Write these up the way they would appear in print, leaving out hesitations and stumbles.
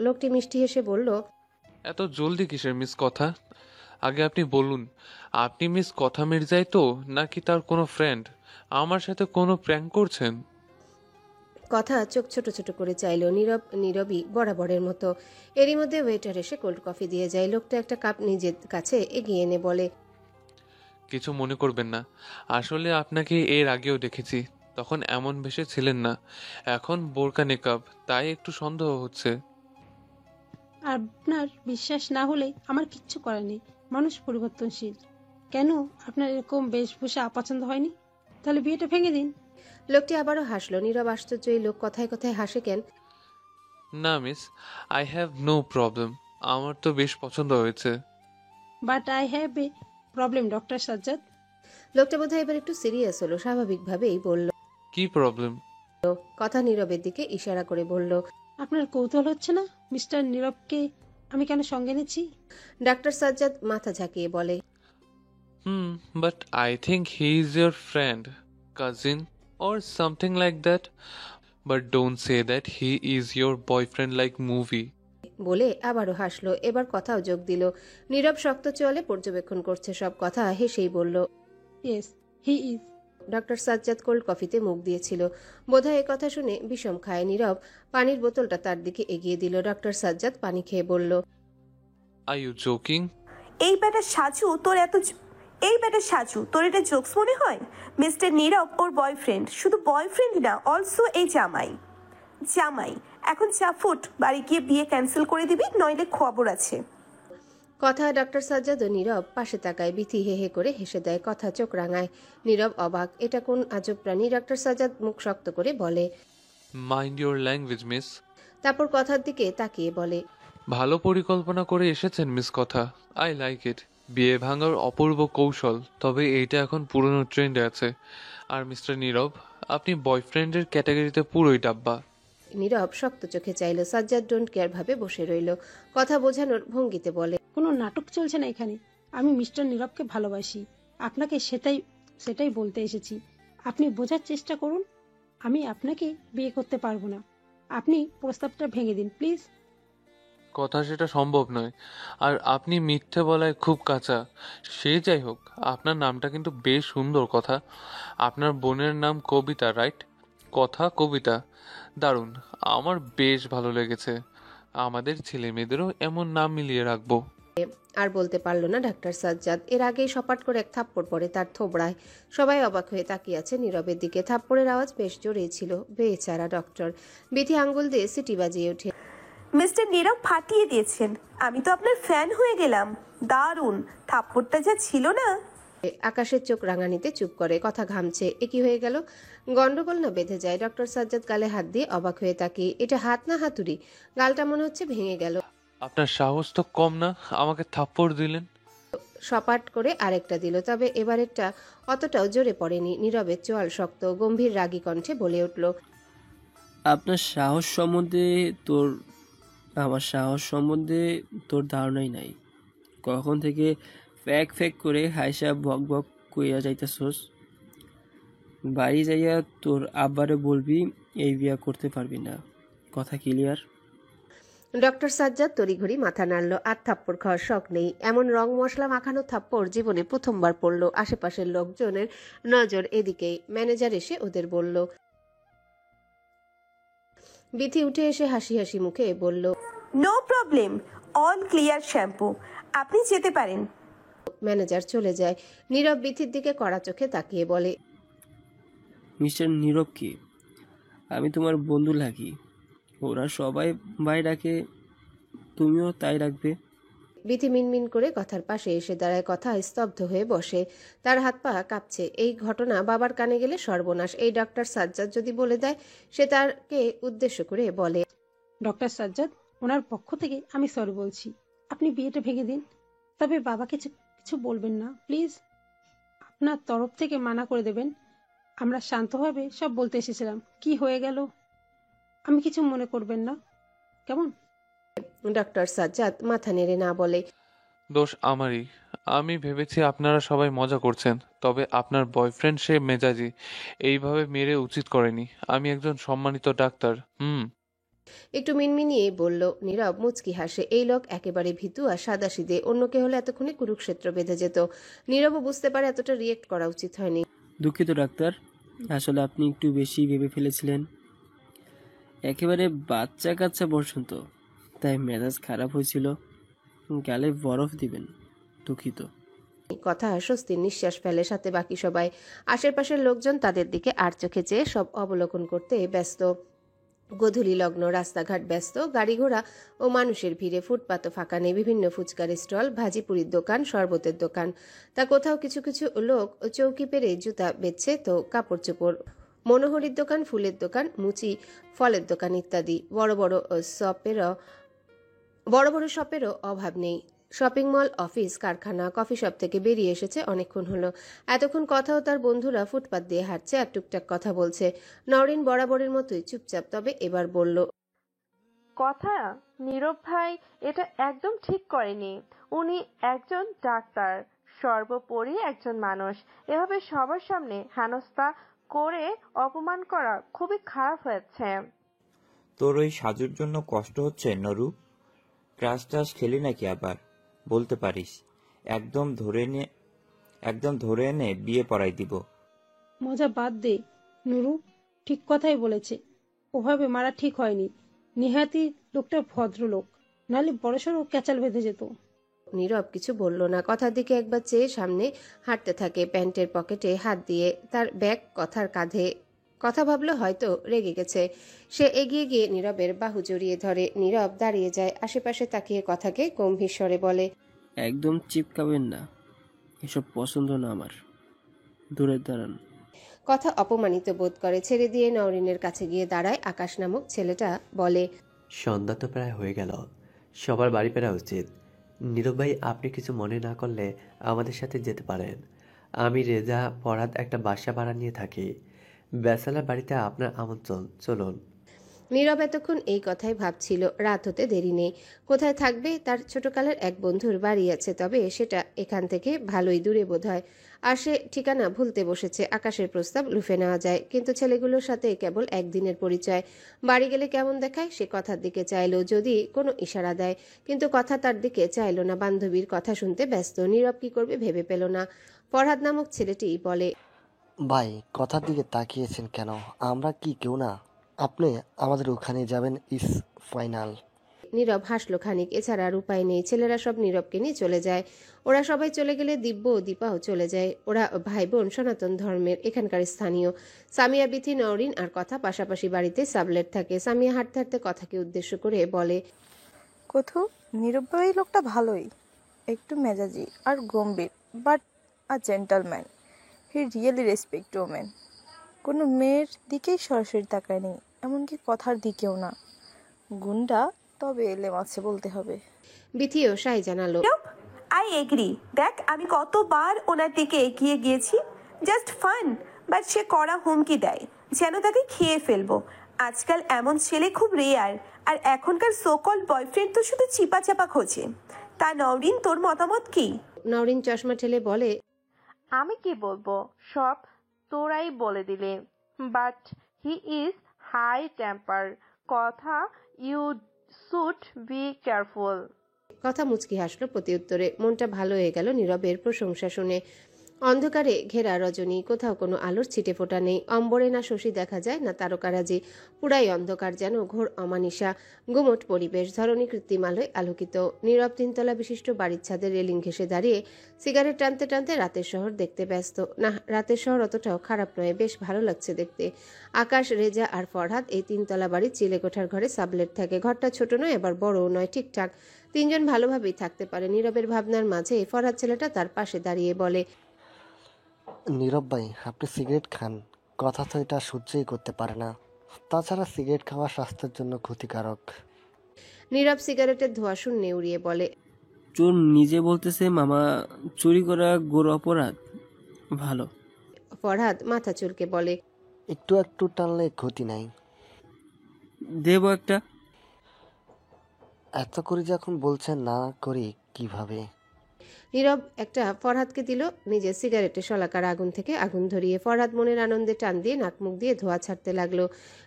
লোকটি মিষ্টি হেসে বলল, এত জলদি কিসের মিস কথা? আগে আপনি বলুন, আপনি মিস কথা মির্জাই তো, নাকি তার কোনো ফ্রেন্ড? আমার সাথে কোনো প্র্যাঙ্ক করছেন? কথা চোখ ছোট ছোট করে চাইল। নীরবই বরাবরের মতো। এরই মধ্যে ওয়েটার এসে কোল্ড কফি দিয়ে যায়। লোকটা একটা কাপ নিজের কাছে এগিয়ে এনে বলে, কিছু মনে করবেন না, আসলে আপনাকে এর আগেও দেখেছি, তখন এমন বেশে ছিলেন না। এখন বোরকা নেকাব, তাই একটু সন্দেহ হচ্ছে। আপনার বিশ্বাস না হলে আমার কিচ্ছু করার নেই। মানুষ পরিবর্তনশীল। কেন আপনার এরকম বেশভূষা পছন্দ হয়নি? তাহলে বিয়েটা ভেঙে দিন। লোকটি আবারও হাসলো। নীরব আশ্চর্য, এই লোক কথায় কথায় হাসে কেন? না miss, I have no problem, আমার তো বেশ পছন্দ হয়েছে। But I have a problem doctor Sajjad. লোকটা বোধহয় এবার একটু সিরিয়াস হলো। স্বাভাবিকভাবেই বলল। কি প্রবলেম? কথা নীরবের দিকে ইশারা করে বলল, আপনার কৌতূহল হচ্ছে না মিস্টার নীরবকে আমি কেন সঙ্গে এনেছি? ডাক্তার সাজ্জাদ মাথা ঝাঁকিয়ে বলে, but I think he is your friend, cousin or something like that. But don't say that he is your boyfriend like movie. বলে আবারও হাসলো। এবার কথাও যোগ দিল। নীরব শক্ত চলে পর্যবেক্ষণ করছে সব কথা। হেসেই বলল, yes he is. Doctor Sajjad cold কফিতে মুখ দিয়েছিল। বোধহয় কথা শুনে বিষম খায়। নীরব পানির বোতলটা তার দিকে এগিয়ে দিল। ডক্টর সাজ্জাদ পানি খেয়ে বলল, Are you joking? এই ব্যাটা সাজু তোর এটা জোকস মনে হয়? মিস্টার নীরব ওর বয়ফ্রেন্ড, শুধু বয়ফ্রেন্ড না, অলসো এই জামাই। জামাই এখন চা ফুট, বাড়ি গিয়ে বিয়ে ক্যান্সেল করে দিবি, নইলে খবর আছে। কথা ডক্টর সাজ্জাদ ও নীরব পাশে তাকায়। বিথি হে হে করে হেসে দেয়। কথা চোখ রাঙায়। নীরব অবাক, এটা কোন আজব প্রাণী? ডক্টর সাজ্জাদ মুখ শক্ত করে বলে, Mind your language, miss. তারপর কথার দিকে তাকিয়ে বলে, ভালো পরিকল্পনা করে এসেছেন মিস কথা, আই লাইক ইট। বিয়ে ভাঙার অপূর্ব কৌশল, তবে এইটা এখন পুরনো ট্রেন্ডে আছে। আর মিস্টার নীরব, আপনি বয়ফ্রেন্ডের ক্যাটাগরিতে পুরোই ডাব্বা। নীরব শক্ত চোখে চাইল। সাজ্জাদ ডোন্ট কেয়ার ভাবে বসে রইল। কথা বোঝানোর ভঙ্গিতে বলে, কোনো নাটক চলছে না এখানে। আমি মিস্টার নীরবকে ভালোবাসি। আপনাকে সেটাই বলতে এসেছি। আপনি বোঝার চেষ্টা করুন। আমি আপনাকে বিয়ে করতে পারবো না। আপনি প্রস্তাবটা ভেঙে দিন প্লিজ। কথা সেটা সম্ভব নয়, আর আপনি মিথ্যে বলায় খুব কাঁচা। সে যাই হোক, আপনার নামটা কিন্তু বেশ সুন্দর কথা। আপনার বোনের নাম কবিতা, রাইট? কথা কবিতা, দারুণ, আমার বেশ ভালো লেগেছে। আমাদের ছেলে মেয়েদেরও এমন নাম মিলিয়ে রাখবো। আর বলতে পারল না ডাক্তার সাজ্জাদ। এর আগেই সপাট করে এক থাপ্পড় পড়ে তার থোবড়ায়। সবাই অবাক হয়ে তাকিয়ে আছে নীরবের দিকে। থাপ্পড়ের আওয়াজ বেশ জোরেই ছিল। বেচারা ডক্টর। বিথি আঙ্গুল দিয়ে সিটি বাজিয়ে ওঠে, মিস্টার নীরব ফাটিয়ে দিয়েছেন, আমি তো আপনার ফ্যান হয়ে গেলাম। দারুণ, থাপ্পড়টা যা ছিল না। আকাশের চোখ রাঙানিতে চুপ করে। কথা ঘামছে। এ কি হয়ে গেল? গন্ডগোল না বেঁধে যায়? ডক্টর সাজ্জাদ গালে হাত দিয়ে অবাক হয়ে তাকিয়ে, এটা হাত না হাতুড়ি? গালটা মনে হচ্ছে ভেঙে গেল। আপনার সাহস তো কম না, আমাকে থাপ্পড় দিলেন। সপাট করে আরেকটা দিল, তবে এবারেরটা অতটাও জোরে পড়েনি। নীরবের চোয়াল শক্ত। গম্ভীর রাগী কণ্ঠে বলে উঠল, আপনার সাহস সম্বন্ধে তোর আমার সাহস সম্বন্ধে তোর ধারণাই নাই। কখন থেকে ফ্যাক ফ্যাক করে হাইসা বক বক কইয়া যাইতেছস। বাড়ি যাইয়া তোর আব্বারে বলবি এই বিয়া করতে পারবি না। কথা ক্লিয়ার? ডক্টর সাজ্জাদ তড়িঘড়ি মাথা নাড়ল। আর থাপ্পড় খাওয়ার শখ নেই। এমন রং মশলা মাখানো থাপ্পড় জীবনে প্রথমবার পড়ল। আশেপাশের লোকজনের নজর এদিকেই। ম্যানেজার এসে ওদের বলল। বিথি উঠে এসে হাসি হাসি মুখে বলল, no problem, all clear shampoo, আপনি যেতে পারেন। ম্যানেজার চলে যায়। নীরব বিথির দিকে কড়া চোখে তাকিয়ে বলে, মিস্টার নীরব কি? আমি তোমার বন্ধু লাগি। ওরা সবাই ভাই ডাকে, তুমিও তাই রাখবে? বিথি মিনমিন করে কথার পাশে এসে দাঁড়ায়। কথা স্তব্ধ হয়ে বসে। তার হাত পা কাঁপছে। এই ঘটনা বাবার কানে গেলে সর্বনাশ। এই ডক্টর সাজ্জাদ যদি বলে দেয়? সে তারকে উদ্দেশ্য করে বলে, ডক্টর সাজ্জাদ, ওনার পক্ষ থেকে আমি সরি বলছি। আপনি বিয়েটা ভেঙে দিন। তবে বাবাকে কিছু বলবেন না প্লিজ। আপনার তরফ থেকে মানা করে দেবেন। আমরা শান্তভাবে সব বলতে এসেছিলাম। কি হয়ে গেল আমি কিছু মনে করবেন না, কেমন? ডক্টর সাজ্জাদ মাথা নেড়ে না বলে, দোষ আমারই। আমি ভেবেছি আপনারা সবাই মজা করছেন, তবে আপনার বয়ফ্রেন্ড সে মেজাজি। এইভাবে মেরে উচিত করেনি। আমি একজন সম্মানিত ডাক্তার। একটু মিনমিনিয়ে বলল। নীরব মুচকি হাসে। এই লোক একেবারে ভীতু আর সাদাসিধে। অন্য কেউ হলে এতক্ষণে কুরুক্ষেত্র বেঁধে যেত। নীরবও বুঝতে পারে এতটা রিয়েক্ট করা উচিত হয়নি। দুঃখিত ডাক্তার, আসলে আপনি একটু বেশি ভেবে ফেলেছিলেন। একেবারে বাচ্চা কাচ্চা পর্যন্ত, তাই মেজাজ খারাপ হয়েছিল। গালে বরফ দিবেন। দুঃখিত। কথা স্বস্তির নিঃশ্বাস ফেলে, সাথে বাকি সবাই। আশেপাশের লোকজন তাদের দিকে আর চোখে চেয়ে সব অবলোকন করতে ব্যস্ত। গোধূলি লগ্ন, রাস্তাঘাট ব্যস্ত, গাড়ি ঘোড়া ও মানুষের ভিড়ে। ফুটপাতও ফাঁকা নেই। বিভিন্ন ফুচকার স্টল, ভাজিপুরির দোকান, শরবতের দোকান। তা কোথাও কিছু কিছু লোক চৌকি পেরে জুতা বেচছে, তো কাপড় চোপড়, মনোহরির দোকান, ফুলের দোকান, মুচি, ফলের দোকান ইত্যাদি। বড় বড় শপেরও অভাব নেই। শপিং মল, অফিস, কারখানা, কফি শপ থেকে বেরিয়ে এসেছে অনেকক্ষণ হলো। এতক্ষণ কথাও তার বন্ধুরা ফুটপাত দিয়ে হাঁটছে আর টুকটাক কথা বলছে। নওরিন বরাবরের মতোই চুপচাপ, তবে এবার বলল। কথা, নীরব ভাই এটা একদম ঠিক করেনি। উনি একজন ডাক্তার, সর্বোপরি একজন মানুষ। এভাবে সবার সামনে হেনস্থা করে অপমান করা খুবই খারাপ হয়েছে। তোর ওই সাজুর জন্য কষ্ট হচ্ছে নরু? ক্রাশ ট্রাশ খেলি নাকি আবার? বলতে পারিস। একদম ধরে এনে বিয়ে পড়াই দিব। মজা বাদ দে নুরু, ঠিক কথাই বলেছে। ওভাবে মারা ঠিক হয়নি। নেহাতি লোকটা ভদ্রলোক, নাহলে বড়সড় ক্যাচাল বেঁধে যেত। নীরব কিছু বলল না। কথার দিকে একবার চেয়ে সামনে হাঁটতে থাকে, প্যান্টের পকেটে হাত দিয়ে, তার ব্যাগ কথার কাঁধে। কথা ভাবলো হয়তো রেগে গেছে। সে এগিয়ে গিয়ে নীরবের বাহু জড়িয়ে ধরে। নীরব দাঁড়িয়ে যায়, আশেপাশে তাকিয়ে কথাকে গম্ভীর স্বরে বলে। একদম চিপকাবেন না, এসব পছন্দ না আমার। দূরে দাঁড়ান। কথা অপমানিত বোধ করে, ছেড়ে দিয়ে নওরিনের কাছে গিয়ে দাঁড়ায়। আকাশ নামক ছেলেটা বলে। সন্ধ্যা তো প্রায় হয়ে গেল, সবার বাড়ি ফেরা উচিত। নীরব ভাই, আপনি কিছু মনে না করলে আমাদের সাথে যেতে পারেন। আমি, রেজা, ফরহাদ একটা বাসা ভাড়া নিয়ে থাকি। ব্যাচেলার বাড়িতে আপনার আমন্ত্রণ, চলুন। নীরব এতক্ষণ এই কথাই ভাবছিল। রাত হতে দেরি নেই। কোথায় থাকবে? তার ছোটকালের এক বন্ধুর বাড়ি আছে, তবে সেটা এখান থেকে ভালোই দূরে বোধহয়। আর সে ঠিকানা ভুলতে বসেছে। আকাশের প্রস্তাব লুফে নেওয়া যায়, কিন্তু ছেলেগুলোর সাথে কেবল একদিনের পরিচয়। বাড়ি গেলে কেমন দেখায় সে কথার দিকে চাইল, যদি কোনো ইশারা দেয়, কিন্তু কথা তার দিকে চাইল না। বান্ধবীর কথা শুনতে ব্যস্ত। নীরব কি করবে ভেবে পেল না। ফরহাদ নামক ছেলেটি বলে। ভাই, কথার দিকে তাকিয়েছেন কেন? আমরা কি কেউ না? আপনি আমাদের ওখানে যাবেন, ইস ফাইনাল। নীরব হাসলো খানিক। এছাড়া আর উপায় নেই। ছেলেরা সব নীরবকে নিয়ে চলে যায়। ওরা সবাই চলে গেলে দিব্য ও দীপাও চলে যায়। ওরা ভাই বোন, সনাতন ধর্মের, এখানকার স্থানীয়। সামিয়া, বিথি, নওরিন আর কথা পাশাপাশি বাড়িতে সাবলেট থাকে। সামিয়া হাঁটতে হাঁটতে কথাকে উদ্দেশ্য করে বলে। কোথাও নীরব ভাই লোকটা ভালোই, একটু মেজাজি আর গম্ভীর, but a gentleman. He really respect women. কোনো মেয়ের দিকেই সরাসরি তাকায়নি, এমনকি কথার দিকেও না। গুন্ডা, তবে এলেম আছে বলতে হবে। বিথিও সাই জানালো। I agree. দেখ, আমি কতবার ওনার দিকে এগিয়ে গিয়েছি, জাস্ট ফান। বাট সে কড়া হুমকি দেয় যেন তাকে খেয়ে ফেলবো। আজকাল এমন ছেলে খুব রেয়ার। আর এখনকার সোকল বয়ফ্রেন্ড তো শুধু চিপা চাপা খোঁজে। তা নওরিন, তোর মতামত কি? নওরিন চশমা ঠেলে বলে। আমি কি বলবো, সব তোরাই বলে দিলে। But he is high temper. Katha, you should be careful. Katha মুচকি হাসলো প্রতি উত্তরে। মনটা ভালো হয়ে গেল নীরবের প্রশংসা শুনে। অন্ধকারে ঘেরা রজনী, কোথাও কোনো আলোর ছিটে ফোটা নেই। অম্বরে না শশী দেখা যায়, না তারকারাজি। পুরাই অন্ধকার, যেন ঘোর অমানিসা। গুমট পরিবেশ, ধরণী কৃত্রিম আলোয় আলোকিত। নীরব তিনতলা বিশিষ্ট বাড়ির ছাদের রেলিং ঘেঁষে দাঁড়িয়ে সিগারেট টানতে টানতে রাতের শহর দেখতে ব্যস্ত। না, রাতের শহর অতটাও খারাপ নয়, বেশ ভালো লাগছে দেখতে। আকাশ, রেজা আর ফরহাদ এই তিনতলা বাড়ির চিলেকোঠার ঘরে সাবলেট থাকে। ঘরটা ছোট নয়, আবার বড়ও নয়, ঠিকঠাক। তিনজন ভালোভাবেই থাকতে পারে। নীরবের ভাবনার মাঝে ফরহাদ ছেলেটা তার পাশে দাঁড়িয়ে বলে। নীরব ভাই, আপনি সিগারেট খান, কথা তো এটা সহ্যই করতে পারে না। তাছাড়া সিগারেট খাওয়া স্বাস্থ্যের জন্য ক্ষতিকারক। নীরব সিগারেটের ধোঁয়া শূন্যে উড়িয়ে বলে। চোর নিজে বলতেছে মামা চুরি করা গোর অপরাধ। ভালো। ফরহাদ মাথা চুলকে বলে। একটু একটু টানলে ক্ষতি নাই। দেব একটা। এত করে যখন বলছেন, না করি কিভাবে? নীরব একটা ফরহাদকে দিল, নিজের সিগারেটে শলাকার আগুন থেকে আগুন ধরিয়ে। ফরহাদ মনের আনন্দে টান দিয়ে নাকমুখ দিয়ে ধোঁয়া ছাড়তে লাগলো।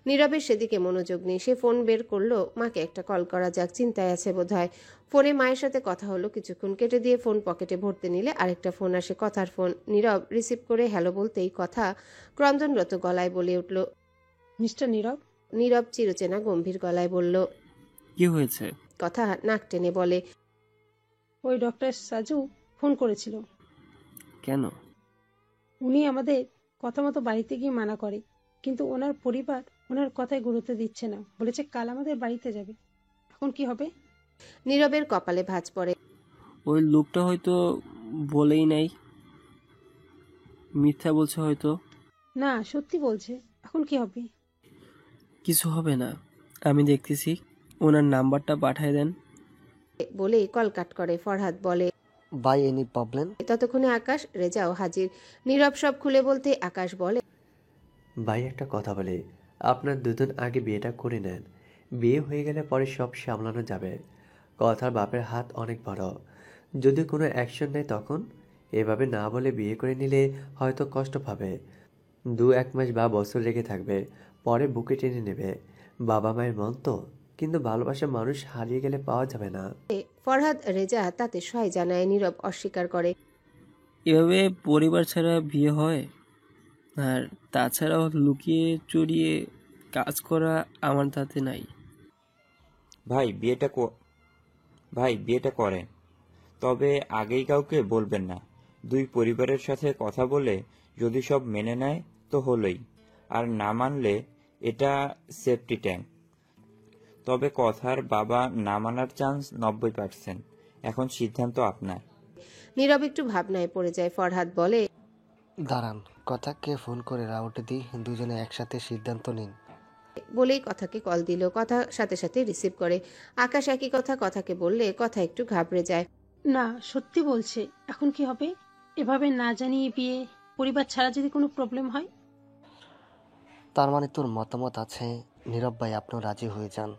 নীরবের সেদিকে মনোযোগ নেই। সে ফোন বের করলো, মাকে একটা কল করা যাক, চিন্তায় আছে বোধহয়। ফোনে মায়ের সাথে কথা হলো কিছুক্ষণ, কেটে দিয়ে ফোন পকেটে ভরতে নিলে আরেকটা ফোন আসে, কথার ফোন। নীরব রিসিভ করে হ্যালো বলতেই কথা ক্রন্দনরত গলায় বলে উঠল। মিস্টার নীরব। নীরব চিরচেনা গম্ভীর গলায় বলল। কি হয়েছে? কথা নাক টেনে বলে। ওই ডক্টর সাজু ফোন করেছিল। কেন? উনি আমাদের কথা মতো বাড়িতে গিয়ে মানা করে, কিন্তু ওনার পরিবার ওনার কথায় গুরুত্ব দিচ্ছে না, বলেছে কাল আমাদের বাড়িতে যাবে। এখন কি হবে? নীরবের কপালে ভাঁজ পড়ে। ওই লোকটা হয়তো বলেই নাই, মিথ্যা বলছে হয়তো। না, সত্যি বলছে। এখন কি হবে? কিছু হবে না, আমি দেখতেছি। ওনার নাম্বারটা পাঠিয়ে দেন। বলে কল কাট করে। ফরহাদ বলে, বাই এনি প্রবলেম? ততক্ষণে আকাশ রেজাও হাজির। নীরব সব খুলে বলতে আকাশ বলে, ভাই একটা কথা বলি, আপনার দুজন আগে বিয়েটা করে নেন। বিয়ে হয়ে গেলে পরে সব সামলানো যাবে। কথার বাপের হাত অনেক বড়, যদি কোনো অ্যাকশন নেয় তখন। এভাবে না বলে বিয়ে করে নিলে হয়তো কষ্ট পাবে, 2-1 মাস বা বছর রেখে থাকবে, পরে বুকে টেনে নেবে। বাবা মায়ের মন তো, কিন্তু ভালোবাসার মানুষ হারিয়ে গেলে পাওয়া যাবে না। ফরহাদ রেজা তাতে সহায় জানায়। নীরব অস্বীকার করে। এভাবে পরিবার ছাড়া বিয়ে হয়? আর তাছাড়াও লুকিয়ে চুরিয়ে কাজ করা আমার তাতে নাই। ভাই বিয়েটা করেন, তবে আগেই কাউকে বলবেন না। 2 পরিবারের সাথে কথা বলে যদি সব মেনে নেয় তো হলোই, আর না মানলে এটা সেফটি ট্যাঙ্ক। তবে কথার বাবা না মানার চান্স 90%। এখন সিদ্ধান্ত আপনার। নীরব একটু ভাবনায় পড়ে যায়। ফরহাদ বলে, দাঁড়ান, কথাকে ফোন করে রাউটে দিই, দুজনে একসাথে সিদ্ধান্ত নিন। বলেই কথাকে কল দিল। কথা সাথে সাথে রিসিভ করে। আকাশ একই কথা কথাকে বললে কথা একটু ঘাবড়ে যায়। না, সত্যি বলছে। এখন কি হবে? এভাবে না জানিয়ে বিয়ে, পরিবার ছাড়া যদি কোনো প্রবলেম হয়? তার মানে তোর মতামত আছে? নীরব ভাই, আপনিও রাজি হয়ে যান।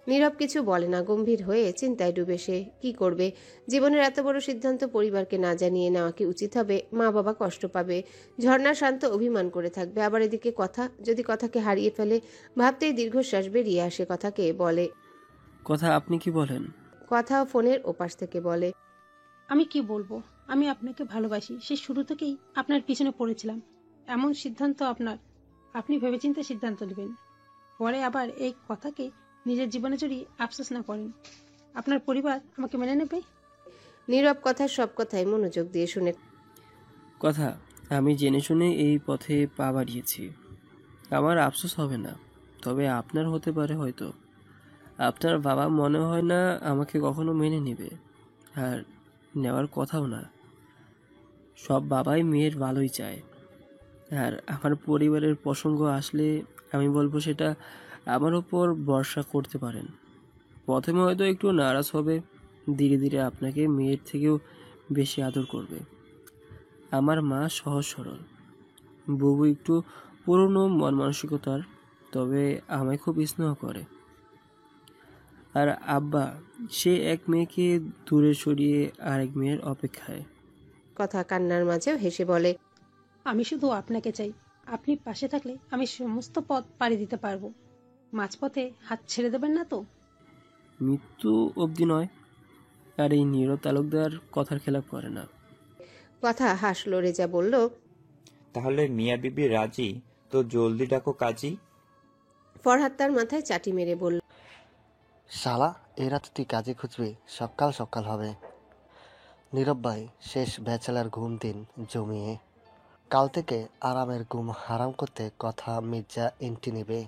নীরব কিছু বলে না, গম্ভীর হয়ে চিন্তায় ডুবে। সে কি করবে? জীবনের এত বড় সিদ্ধান্ত পরিবারকে না জানিয়ে নেওয়া কি উচিত হবে? মা বাবা কষ্ট পাবে, ঝর্ণা শান্ত অভিমান করে থাকবে, আবার এদিকে কথা, যদি কথাকে হারিয়ে ফেলে। ভাবতেই দীর্ঘশ্বাস বেরিয়ে আসে। কথাকে বলে, কথা আপনি কি বলেন? কথা ফোনের ওপাশ থেকে বলে, আমি কি বলবো? আমি আপনাকে ভালোবাসি, সে শুরু থেকেই আপনার পিছনে পড়েছিলাম। এমন সিদ্ধান্ত আপনার, আপনি ভেবেচিন্তে সিদ্ধান্ত নেবেন, পরে আবার এই কথাকে নিজের জীবনে জড়িয়ে আফসোস না করেন। আপনার পরিবার আমাকে মেনে নেবে? নীরব কথার সব কথাই মনোযোগ দিয়ে শুনে। কথা, আমি জেনে শুনে এই পথে পা বাড়িয়েছি, আমার আফসোস হবে না। তবে আপনার হতে পারে হয়তো। আপনার বাবা মনে হয় না আমাকে কখনো মেনে নেবে, আর নেওয়ার কথাও না। সব বাবাই মেয়ের ভালোই চায়। আর আমার পরিবারের প্রসঙ্গ আসলে আমি বলবো সেটা আমার ওপর ভরসা করতে পারেন। প্রথমে হয়তো একটু নারাজ হবে, ধীরে ধীরে আপনাকে মেয়ের থেকেও বেশি আদর করবে। আমার মা সহজ সরল, বুবু একটু পুরনো মন মানসিকতার, তবে আমায় খুব স্নেহ করে। আর আব্বা, সে এক মেয়েকে দূরে সরিয়ে আরেক মেয়ের অপেক্ষায়। কথা কান্নার মাঝেও হেসে বলে, আমি শুধু আপনাকে চাই। আপনি পাশে থাকলে আমি সমস্ত পথ পাড়ি দিতে পারবো। মাঝপথে হাত ছেড়ে দেবেন না তো? মৃত্যু অবধি নয়। আর এই নীরব তালুকদার কথার খেলাপ করে না। কথা হাসলো। রেজা বলল, তাহলে মিয়া বিবি রাজি তো জলদি ডাকো কাজী। ফরহাদ তার মাথায় চাটি মেরে বলল, শালা, এই রাতে তুই কাজে খুঁজবি? সকাল সকাল হবে। নীরব ভাই, শেষ ব্যাচেলার ঘুম দিন জমিয়ে। কাল থেকে আরামের ঘুম হারাম করতে কথা মির্জা এন্ট্রি নেবে।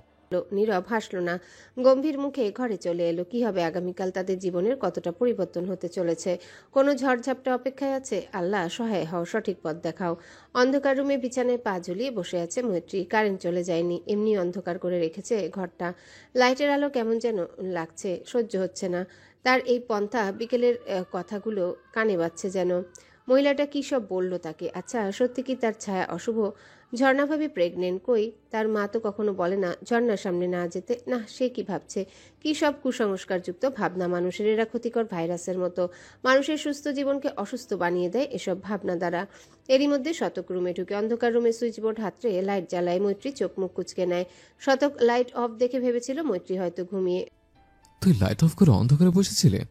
নীরব হাসলো না, গম্ভীর মুখে ঘরে চলে এলো। কি হবে আগামীকাল? তাদের জীবনের কতটা পরিবর্তন হতে চলেছে? কোনো ঝড়ঝাপটা অপেক্ষায় আছে? আল্লাহ সহায় হও, সঠিক পথ দেখাও। অন্ধকার রুমে বিছানায় পা ঝুলিয়ে বসে আছে মৈত্রী। কারেন্ট চলে যায়নি, এমনি অন্ধকার করে রেখেছে ঘরটা। লাইটের আলো কেমন যেন লাগছে, সহ্য হচ্ছে না তার এই পন্থা। বিকেলের কথাগুলো কানে বাজছে যেন। মহিলাটা কী সব বলল তাকে? আচ্ছা, সত্যি কি তার ছায়া অশুভ? ঝর্ণা ভাবি প্রেগনেন্ট, কই তার মা তো কখনো বলে না ঝর্ণার সামনে না যেতে। না, সে কি ভাবছে? কি সব কুসংস্কারযুক্ত ভাবনা মানুষের, এরা ক্ষতিকর ভাইরাসের মতো। মানুষের সুস্থ জীবনকে অসুস্থ বানিয়ে দেয় এসব ভাবনা দ্বারা। এরই মধ্যে শতক রুমে ঢুকে অন্ধকার রুমে সুইচবোর্ড হাতড়ে লাইট জ্বালায়। মৈত্রী চোখ মুখ কুচকে নেয়। শতক লাইট অফ দেখে ভেবেছিল মৈত্রী হয়তো ঘুমিয়ে। তুই লাইট অফ করে অন্ধকারে বসেছিলে?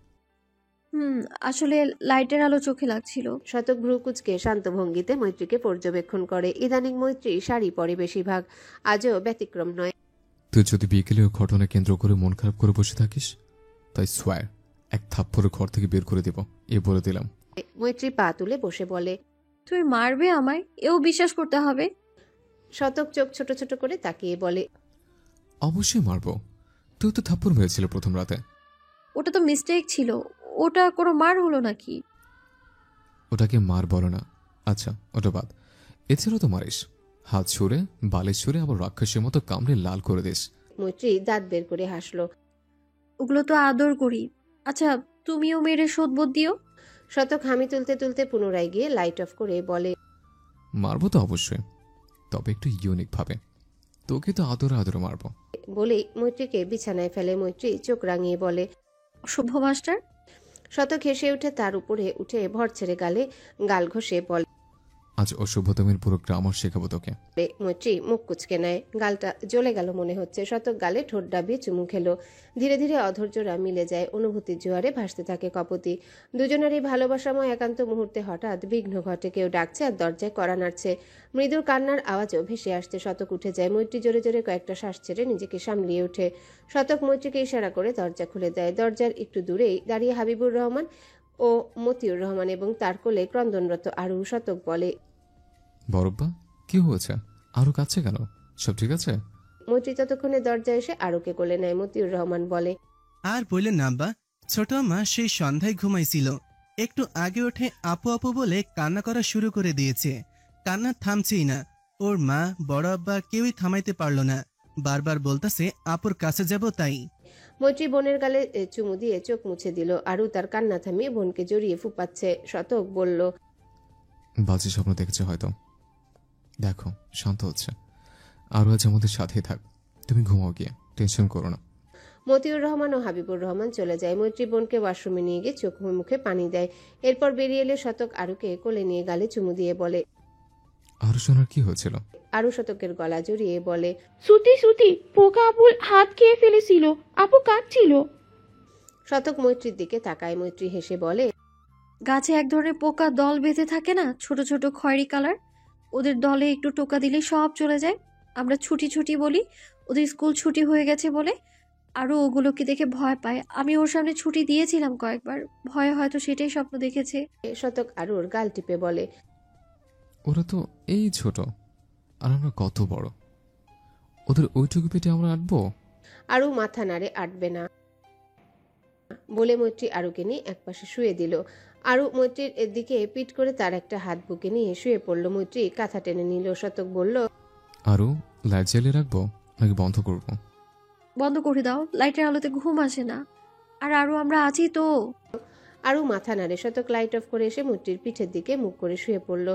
আসলে লাইটের আলো চোখে লাগছিল। শতক ভ্রু কুচকে শান্ত ভঙ্গিতে মৈত্রীকে পর্যবেক্ষণ করে। ইদানিং মৈত্রী শাড়ি পরে বেশিরভাগ, আজও ব্যতিক্রম নয়। তুই যদি বিকেলে ওই ঘটনা কেন্দ্র করে মন খারাপ করে বসে থাকিস, তাই সোয়ার এক থাপ্পড়ে ঘর থেকে বের করে দেব, এ বলে দিলাম। মৈত্রী পা তুলে বসে বলে, তুই মারবে আমায়? এও বিশ্বাস করতে হবে? শতক চোখ ছোট ছোট করে তাকিয়ে বলে, অবশ্যই মারবো। তুই তো থাপ্পড় মেরেছিল প্রথম রাতে। ওটা তো মিস্টেক ছিল, ওটা কোনো মার হলো নাকি? ওটাকে মার বলো না। আচ্ছা, ওটা বাদ। এছাড়াও তো মারিস, হাত ছুঁড়ে বালে ছুঁড়ে আবার রাক্ষসের মতো কামড়ে লাল করে দিস। মৈত্রী দাঁত বের করে হাসলো। ওগুলো তো আদর করি। আচ্ছা, তুমিও মেরে শোধবোধ দিও। শতক হামি তুলতে তুলতে পুনরায় গিয়ে লাইট অফ করে বলে, মারবো তো অবশ্যই, তবে একটু ইউনিক ভাবে। তোকে তো আদরে আদরে মারবো। বলেই মৈত্রীকে বিছানায় ফেলে। মৈত্রী চোখ রাঙিয়ে বলে, অসভ্য মাস্টার। শতক হেসে উঠে তার উপরে উঠে ভর ছেড়ে গাল ঘষে বলে, আজ অসভ্যতমের পুরো গ্রামার শেখাবো তোকে। মৈত্রী মুখ কুচকে নেয়। গালটা জ্বলে গেল মনে হচ্ছে। শতক গালে ঠোঁট ডাবিয়ে চুমু খেলো। ধীরে ধীরে অধৈর্যরা মিলে যায়। অনুভূতির জোয়ারে ভাসতে থাকে কপতি। দুজনেরই ভালোবাসাময় একান্ত মুহূর্তে হঠাৎ বিঘ্ন ঘটে। কেউ ডাকছে আর দরজায় কড়া নাড়ছে। মৃদুর কান্নার আওয়াজও ভেসে আসতে শতক উঠে যায়। মৈত্রী জোরে জোরে কয়েকটা শ্বাস ছেড়ে নিজেকে সামলিয়ে ওঠে। শতক মৈত্রীকে ইশারা করে দরজা খুলে দেয়। দরজার একটু দূরেই দাঁড়িয়ে হাবিবুর রহমান ও মতিউর রহমান এবং তার কোলে ক্রন্দনরত আরু। শতক বলে, বরব্বা, কি হয়েছে? আরো কাছে কেন? সব ঠিক আছে? মৈত্রী ততক্ষণে দরজায় এসে আরুকে কোলে নেয়। মতিউর রহমান বলে, আর বললেন না আব্বা, ছোট মা সেই সন্ধ্যায় ঘুমাইছিল, একটু আগে ওঠে আপু আপু বলে কান্না করা শুরু করে দিয়েছে। কান্না থামছেই না। ওর মা, বড় আব্বা কেউই থামাইতে পারল না। বারবার বলতেছে আপুর কাছে যাব তাই। মৈত্রী বোনের গালে চুমু দিয়ে চোখ মুছে দিল। আরু তার কান্না থামিয়ে বোনকে জড়িয়ে ফুপাচ্ছে। শতক বলল, বাজে স্বপ্ন দেখেছে হয়তো। দেখো, শান্ত হচ্ছে। আরো আজ আমাদের সাথেই থাক। তুমি ঘুমাও গিয়ে, টেনশন করো না। মতিউর রহমান ও হাবিবুর রহমান চলে যায়। মৈত্রী বোনকে ওয়াশরুমে নিয়ে গিয়ে চোখ মুখে পানি দেয়। এরপর বেরিয়ে এলে শতক আরুকে কোলে নিয়ে গালে চুমু দিয়ে বলে, আরো শোনার কি হয়েছিল? আরু শতকের গলা জড়িয়ে বলে, শ্রুতি পোকা আপুর হাত খেয়ে ফেলেছিল, আপু কাঁদছিল। শতক মৈত্রীর দিকে তাকায়। মৈত্রী হেসে বলে, গাছে এক ধরনের পোকা দল বেঁধে থাকে না, ছোট ছোট খয়েরি কালার। ওদের দলে একটু টোকা দিলে সব চলে যায়। আমরা ছুটি ছুটি বলি, ওদের স্কুল ছুটি হয়ে গেছে বলে। আরও ওগুলোকে দেখে ভয় পায়। আমি ওর সামনে ছুটি দিয়েছিলাম কয়েকবার, ভয়ে হয়তো সেটাই স্বপ্ন দেখেছে। শতক আরুর গাল টিপে বলে, ওরা তো এই ছোট, আর আমরা কত বড়। ওদের ওইটুকু পেটে আমরা আটবো? আরু মাথা নাড়ে, আটবে না বলে মৈত্রী আরুকে নিয়ে একপাশে শুয়ে দিল। আরু মৈত্রীর দিকে পিট করে তার একটা হাত বুকে নিয়ে শুয়ে পড়ল। মৈত্রী কাঁথা টেনে নিল। শতক বলল, আরো লাইট জ্বালিয়ে রাখবো নাকি বন্ধ করবো? বন্ধ করে দাও, লাইটের আলোতে ঘুম আসে না। আর আরও আমরা আছি তো। আরু মাথা নাড়ে। শতক লাইট অফ করে এসে মৈত্রীর পিঠের দিকে মুখ করে শুয়ে পড়ল।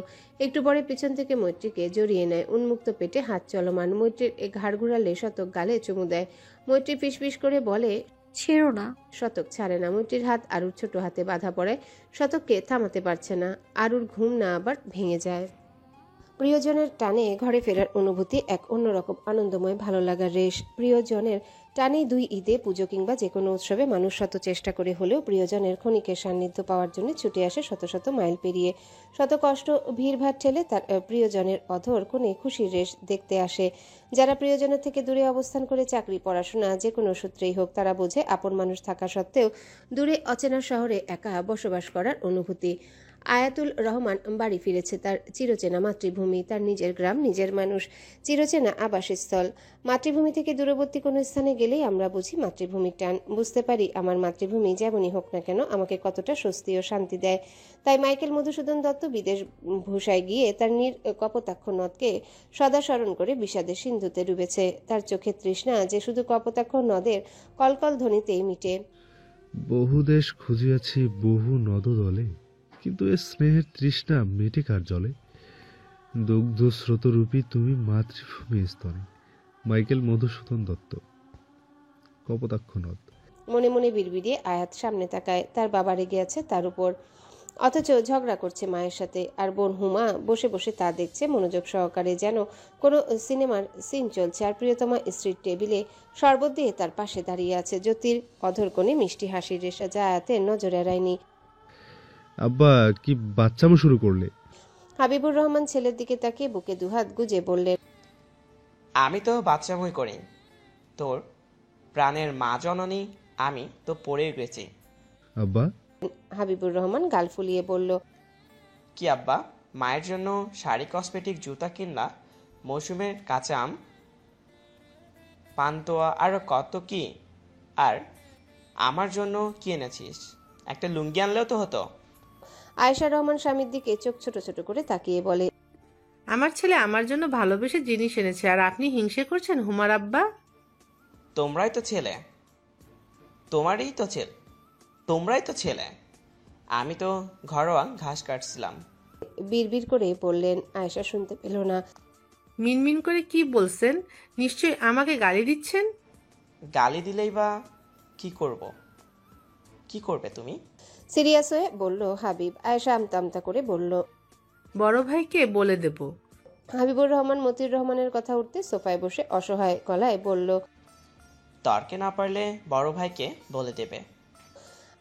একটু পরে পিছন থেকে মৈত্রীকে জড়িয়ে নেয়। উন্মুক্ত পেটে হাত চলমান। মৈত্রীর ঘাড় ঘুরালে শতক গালে চুমু দেয়। মৈত্রী ফিসফিস করে বলে, ছেড়ো না। শতক ছাড়ে না। মৈত্রীর হাত আরুর ছোট হাতে বাঁধা পড়ে। শতককে থামাতে পারছে না। আরুর ঘুম না আবার ভেঙে যায়। প্রিয়জনের টানে ঘরে ফেরার অনুভূতি এক অন্যরকম আনন্দময় ভালো লাগার রেশ। প্রিয়জনের টানেই দুই ঈদে, পুজো কিংবা যে কোনো উৎসবে মানুষ শত চেষ্টা করে হলেও প্রিয়জনের ক্ষণিকের সান্নিধ্য পাওয়ার জন্য ছুটে আসে শত শত মাইল পেরিয়ে। শত কষ্ট ভিড়ভাড় ঠেলে তার প্রিয়জনের অধর কোণে খুশির রেশ দেখতে আসে। যারা প্রিয়জনের থেকে দূরে অবস্থান করে চাকরি, পড়াশোনা যে কোনো সূত্রেই হোক, তারা বোঝে আপন মানুষ থাকা সত্ত্বেও দূরে অচেনা শহরে একা বসবাস করার অনুভূতি। আয়াতুল রহমান বাড়ি ফিরেছে। তার চিরচেনা মাতৃভূমি, তার নিজের গ্রাম, নিজের মানুষ, চিরচেনা আবাসস্থল। মাতৃভূমি থেকে দূরবর্তী কোনো স্থানে গেলেই আমরা বুঝি মাতৃভূমির টান। বুঝতে পারি আমার মাতৃভূমি যেমনই হোক না কেন আমাকে কতটা স্বস্তি ও শান্তি দেয়। তাই মাইকেল মধুসূদন দত্ত বিদেশ ভূষায় গিয়ে তার কপোতাক্ষ নদকে সদা স্মরণ করে বিষাদের সিন্ধুতে ডুবেছে। তার চোখের তৃষ্ণা যে শুধু কপোতাক্ষ নদের কলকল ধ্বনিতেই মিটে। বহু দেশ খুঁজিয়াছি বহু নদদলে, কিন্তু এ স্নেহের তৃষ্ণা মেটে কার জলে। দুগ্ধ স্রোতরূপী তুমি মাতৃভূমি স্তনে। মাইকেল মধুসূদন দত্ত। কপোতাক্ষ নদ। মনে মনে বিড়বিড়িয়ে আয়াত সামনে তাকায়। তার বাবা রেগে আছে তার উপর, অথচ ঝগড়া করছে মায়ের সাথে। আর বোন হুমা বসে বসে তা দেখছে মনোযোগ সহকারে, যেন কোনো সিনেমার সিন চলছে। আর প্রিয়তমা স্ত্রীর টেবিলে শরবত দিয়ে তার পাশে দাঁড়িয়ে আছে। জ্যোতির অধর কোণে মিষ্টি হাসির রেশা, যা আয়াতের নজর এড়ায়নি। আব্বা কি বাচ্চামো শুরু করলে? হাবিবুর রহমান ছেলের দিকে তাকিয়ে বুকে দুহাত গুজে বললেন, আমি তো বাচ্চামই করি, তোর প্রাণের মা জননী আমি তো পড়েই গেছি। আব্বা? হাবিবুর রহমান গাল ফুলিয়ে বলল, কি আব্বা, মায়ের জন্য শাড়ি, কসমেটিক, জুতা কিনলা, মৌসুমের কাঁচা আম, পান্তুয়া আর কত কি। আর আমার জন্য কি এনেছিস? একটা লুঙ্গি আনলেও তো হতো। আয়েশা রহমান স্বামীর দিকে চোখ ছোট ছোট করে তাকিয়ে বলে, আমার ছেলে আমার জন্য ভালোবেসে জিনিস এনেছে আর আপনি হিংসে করছেন হুমার আব্বা? তোমরাই তো ছেলে, তোমরাই তো ছেলে। আমি তো ঘরোয়া ঘাস কাটছিলাম। বিড়বিড় করে বললেন। আয়েশা শুনতে পেল না। মিনমিন করে কি বলছেন? নিশ্চয়ই আমাকে গালি দিচ্ছেন। গালি দিলেই বা কি করব? কি করবে তুমি? সিরিয়াস হয়ে বলল হাবিব। আয়েশা আমতা আমতা করে বলল, বড় ভাইকে বলে দেব। হাবিবুর রহমান মতিউর রহমানের কথা উঠতে সোফায় বসে অসহায় গলায় বলল, তর্কে না পারলে বড় ভাইকে বলে দেবে।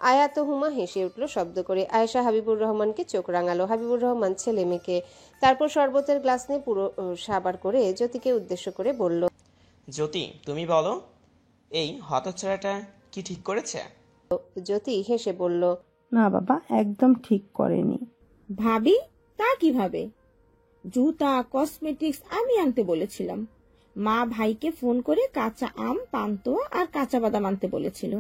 আয়াত ও হুমা হেসে উঠল শব্দ করে। আয়েশা হাবিবুর রহমানকে চোখ রাঙালো। হাবিবুর রহমান ছেলে মেয়েকে, তারপর শরবতের গ্লাস নিয়ে পুরো সাবার করে জ্যোতিকে উদ্দেশ্য করে বলল, জ্যোতি তুমি বলো, এই হতচ্ছাড়াটা কি ঠিক করেছে? জ্যোতি হেসে বলল, না বাবা, একদম ঠিক করেনি। ভাবি তা কিভাবে? জুতা, কসমেটিক্স আমি আনতে বলেছিলাম। মা ভাইকে ফোন করে কাঁচা আম, পান্তুয়া আর কাঁচা বাদাম আনতে বলেছিল।